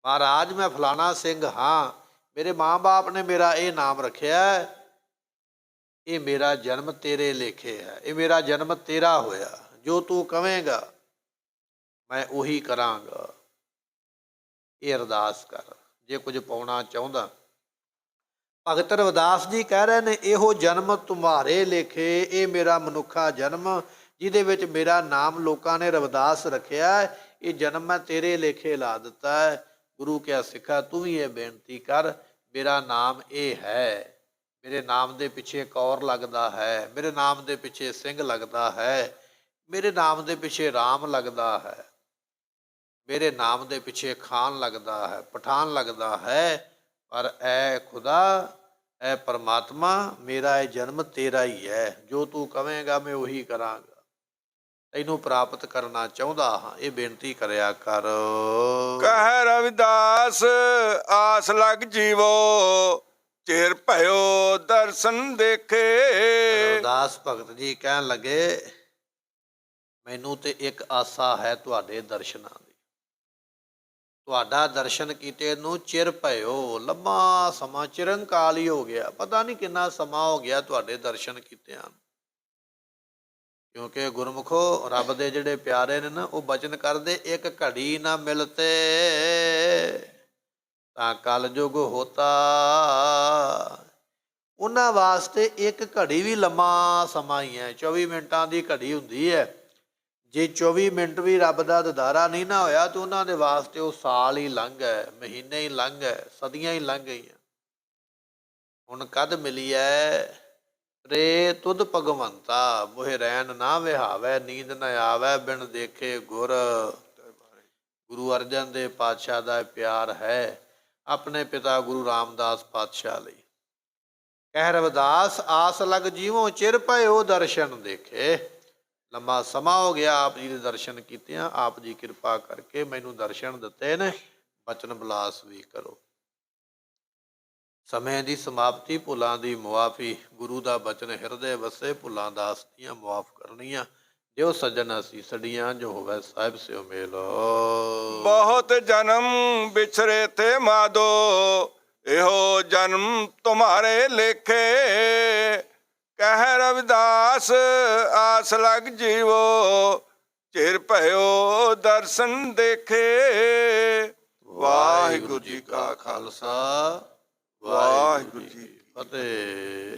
ਮਹਾਰਾਜ ਮੈਂ ਫਲਾਣਾ ਸਿੰਘ ਹਾਂ, ਮੇਰੇ ਮਾਂ-ਬਾਪ ਨੇ ਮੇਰਾ ਇਹ ਨਾਮ ਰੱਖਿਆ, ਇਹ ਮੇਰਾ ਜਨਮ ਤੇਰੇ ਲੇਖੇ ਹੈ, ਇਹ ਮੇਰਾ ਜਨਮ ਤੇਰਾ ਹੋਇਆ, ਜੋ ਤੂੰ ਕਵੇਂਗਾ ਮੈਂ ਉਹੀ ਕਰਾਂਗਾ। ਇਹ ਅਰਦਾਸ ਕਰ ਜੇ ਕੁਝ ਪਾਉਣਾ ਚਾਹੁੰਦਾ। ਭਗਤ ਰਵਿਦਾਸ ਜੀ ਕਹਿ ਰਹੇ ਨੇ, ਇਹੋ ਜਨਮ ਤੁਮਾਰੇ ਲੇਖੇ, ਇਹ ਮੇਰਾ ਮਨੁੱਖਾ ਜਨਮ ਜਿਹਦੇ ਵਿੱਚ ਮੇਰਾ ਨਾਮ ਲੋਕਾਂ ਨੇ ਰਵਿਦਾਸ ਰੱਖਿਆ, ਇਹ ਜਨਮ ਮੈਂ ਤੇਰੇ ਲੇਖੇ ਲਾ ਦਿੱਤਾ ਹੈ। ਗੁਰੂ ਕਿਹਾ ਸਿੱਖਾ ਤੂੰ ਵੀ ਇਹ ਬੇਨਤੀ ਕਰ, ਮੇਰਾ ਨਾਮ ਇਹ ਹੈ, ਮੇਰੇ ਨਾਮ ਦੇ ਪਿੱਛੇ ਕੌਰ ਲੱਗਦਾ ਹੈ, ਮੇਰੇ ਨਾਮ ਦੇ ਪਿੱਛੇ ਸਿੰਘ ਲੱਗਦਾ ਹੈ, ਮੇਰੇ ਨਾਮ ਦੇ ਪਿੱਛੇ ਰਾਮ ਲੱਗਦਾ ਹੈ, ਮੇਰੇ ਨਾਮ ਦੇ ਪਿੱਛੇ ਖਾਨ ਲੱਗਦਾ ਹੈ, ਪਠਾਨ ਲੱਗਦਾ ਹੈ, ਪਰ ਐ ਖੁਦਾ, ਐ ਪਰਮਾਤਮਾ, ਮੇਰਾ ਇਹ ਜਨਮ ਤੇਰਾ ਹੀ ਹੈ, ਜੋ ਤੂੰ ਕਵੇਂਗਾ ਮੈਂ ਉਹੀ ਕਰਾਂਗਾ, ਤੈਨੂੰ ਪ੍ਰਾਪਤ ਕਰਨਾ ਚਾਹੁੰਦਾ ਹਾਂ, ਇਹ ਬੇਨਤੀ ਕਰਿਆ ਕਰ। ਕਹਿ ਰਵਿਦਾਸ ਆਸ ਲਗ ਜੀਵੋ, ਚਿਰ ਭਇਓ ਦਰਸ਼ਨ ਦੇਖੇ। ਰਵਿਦਾਸ ਭਗਤ ਜੀ ਕਹਿਣ ਲੱਗੇ, ਮੈਨੂੰ ਤੇ ਇੱਕ ਆਸਾ ਹੈ ਤੁਹਾਡੇ ਦਰਸ਼ਨਾਂ ਦੀ, ਤੁਹਾਡਾ ਦਰਸ਼ਨ ਕੀਤੇ ਨੂੰ ਚਿਰ ਭਇਓ, ਲੰਮਾ ਸਮਾਂ, ਚਿਰੰਕਾਲ ਹੀ ਹੋ ਗਿਆ, ਪਤਾ ਨਹੀਂ ਕਿੰਨਾ ਸਮਾਂ ਹੋ ਗਿਆ ਤੁਹਾਡੇ ਦਰਸ਼ਨ ਕੀਤਿਆਂ ਨੂੰ। ਕਿਉਂਕਿ ਗੁਰਮੁਖੋ ਰੱਬ ਦੇ ਜਿਹੜੇ ਪਿਆਰੇ ਨੇ ਨਾ, ਉਹ ਬਚਨ ਕਰਦੇ, ਇੱਕ ਘੜੀ ਨਾ ਮਿਲਤੇ ਤਾਂ ਕਲ ਯੁਗ ਹੋਤਾ। ਉਹਨਾਂ ਵਾਸਤੇ ਇੱਕ ਘੜੀ ਵੀ ਲੰਮਾ ਸਮਾਂ ਹੀ ਹੈ, 24 ਮਿੰਟਾਂ ਦੀ ਘੜੀ ਹੁੰਦੀ ਹੈ। ਜੇ 24 ਮਿੰਟ ਵੀ ਰੱਬ ਦਾ ਦਿਦਾਰਾ ਨਹੀਂ ਨਾ ਹੋਇਆ ਤਾਂ ਉਹਨਾਂ ਦੇ ਵਾਸਤੇ ਉਹ ਸਾਲ ਹੀ ਲੰਘ ਹੈ, ਮਹੀਨੇ ਹੀ ਲੰਘ ਹੈ, ਸਦੀਆਂ ਹੀ ਲੰਘ ਗਈਆਂ। ਹੁਣ ਕਦ ਮਿਲੀ ਹੈ ਰੇ ਤੁਧ ਭਗਵੰਤਾ, ਮੋਹਿ ਰੈਣ ਨਾ ਵਿਹਾਵੈ, ਨੀਂਦ ਨ ਆਵੈ ਬਿਨ ਦੇਖੇ ਗੁਰ। ਗੁਰੂ ਅਰਜਨ ਦੇਵ ਪਾਤਸ਼ਾਹ ਦਾ ਪਿਆਰ ਹੈ ਆਪਣੇ ਪਿਤਾ ਗੁਰੂ ਰਾਮਦਾਸ ਪਾਤਸ਼ਾਹ ਲਈ। ਕਹਿ ਰਵਿਦਾਸ ਆਸ ਲਗ ਜੀਵੋ, ਚਿਰ ਭਇਓ ਦਰਸ਼ਨ ਦੇਖੇ। ਲੰਮਾ ਸਮਾਂ ਹੋ ਗਿਆ ਆਪ ਜੀ ਦੇ ਦਰਸ਼ਨ ਕੀਤਿਆਂ, ਆਪ ਜੀ ਕਿਰਪਾ ਕਰਕੇ ਮੈਨੂੰ ਦਰਸ਼ਨ ਦਿੱਤੇ ਨੇ, ਬਚਨ ਬਲਾਸ ਵੀ ਕਰੋ। ਸਮੇਂ ਦੀ ਸਮਾਪਤੀ, ਭੁੱਲਾਂ ਦੀ ਮੁਆਫੀ, ਗੁਰੂ ਦਾ ਬਚਨ ਹਿਰਦੇ ਵਸੇ, ਭੁੱਲਾਂ ਦਾਸ ਦੀਆਂ ਮੁਆਫ ਕਰਨੀਆਂ। ਜਿਉ ਸੱਜਣ ਅਸੀਂ ਸੜੀਆਂ, ਜੋ ਹੋਵੇ ਸਾਹਿਬ ਸਿਓ ਮੇਲ। ਬਹੁਤ ਜਨਮ ਵਿਛਰੇ ਥੇ ਮਾਧੋ, ਇਹੋ ਜਨਮ ਤੁਮਾਰੇ ਲੇਖੇ। ਕਹਿ ਰਵਿਦਾਸ ਆਸ ਲਗ ਜੀਵੋ, ਚਿਰ ਭਇਓ ਦਰਸ਼ਨ ਦੇਖੇ। ਵਾਹਿਗੁਰੂ ਜੀ ਕਾ ਖਾਲਸਾ, ਵਾਹਿਗੁਰੂ ਜੀ ਕੀ ਫਤਿਹ।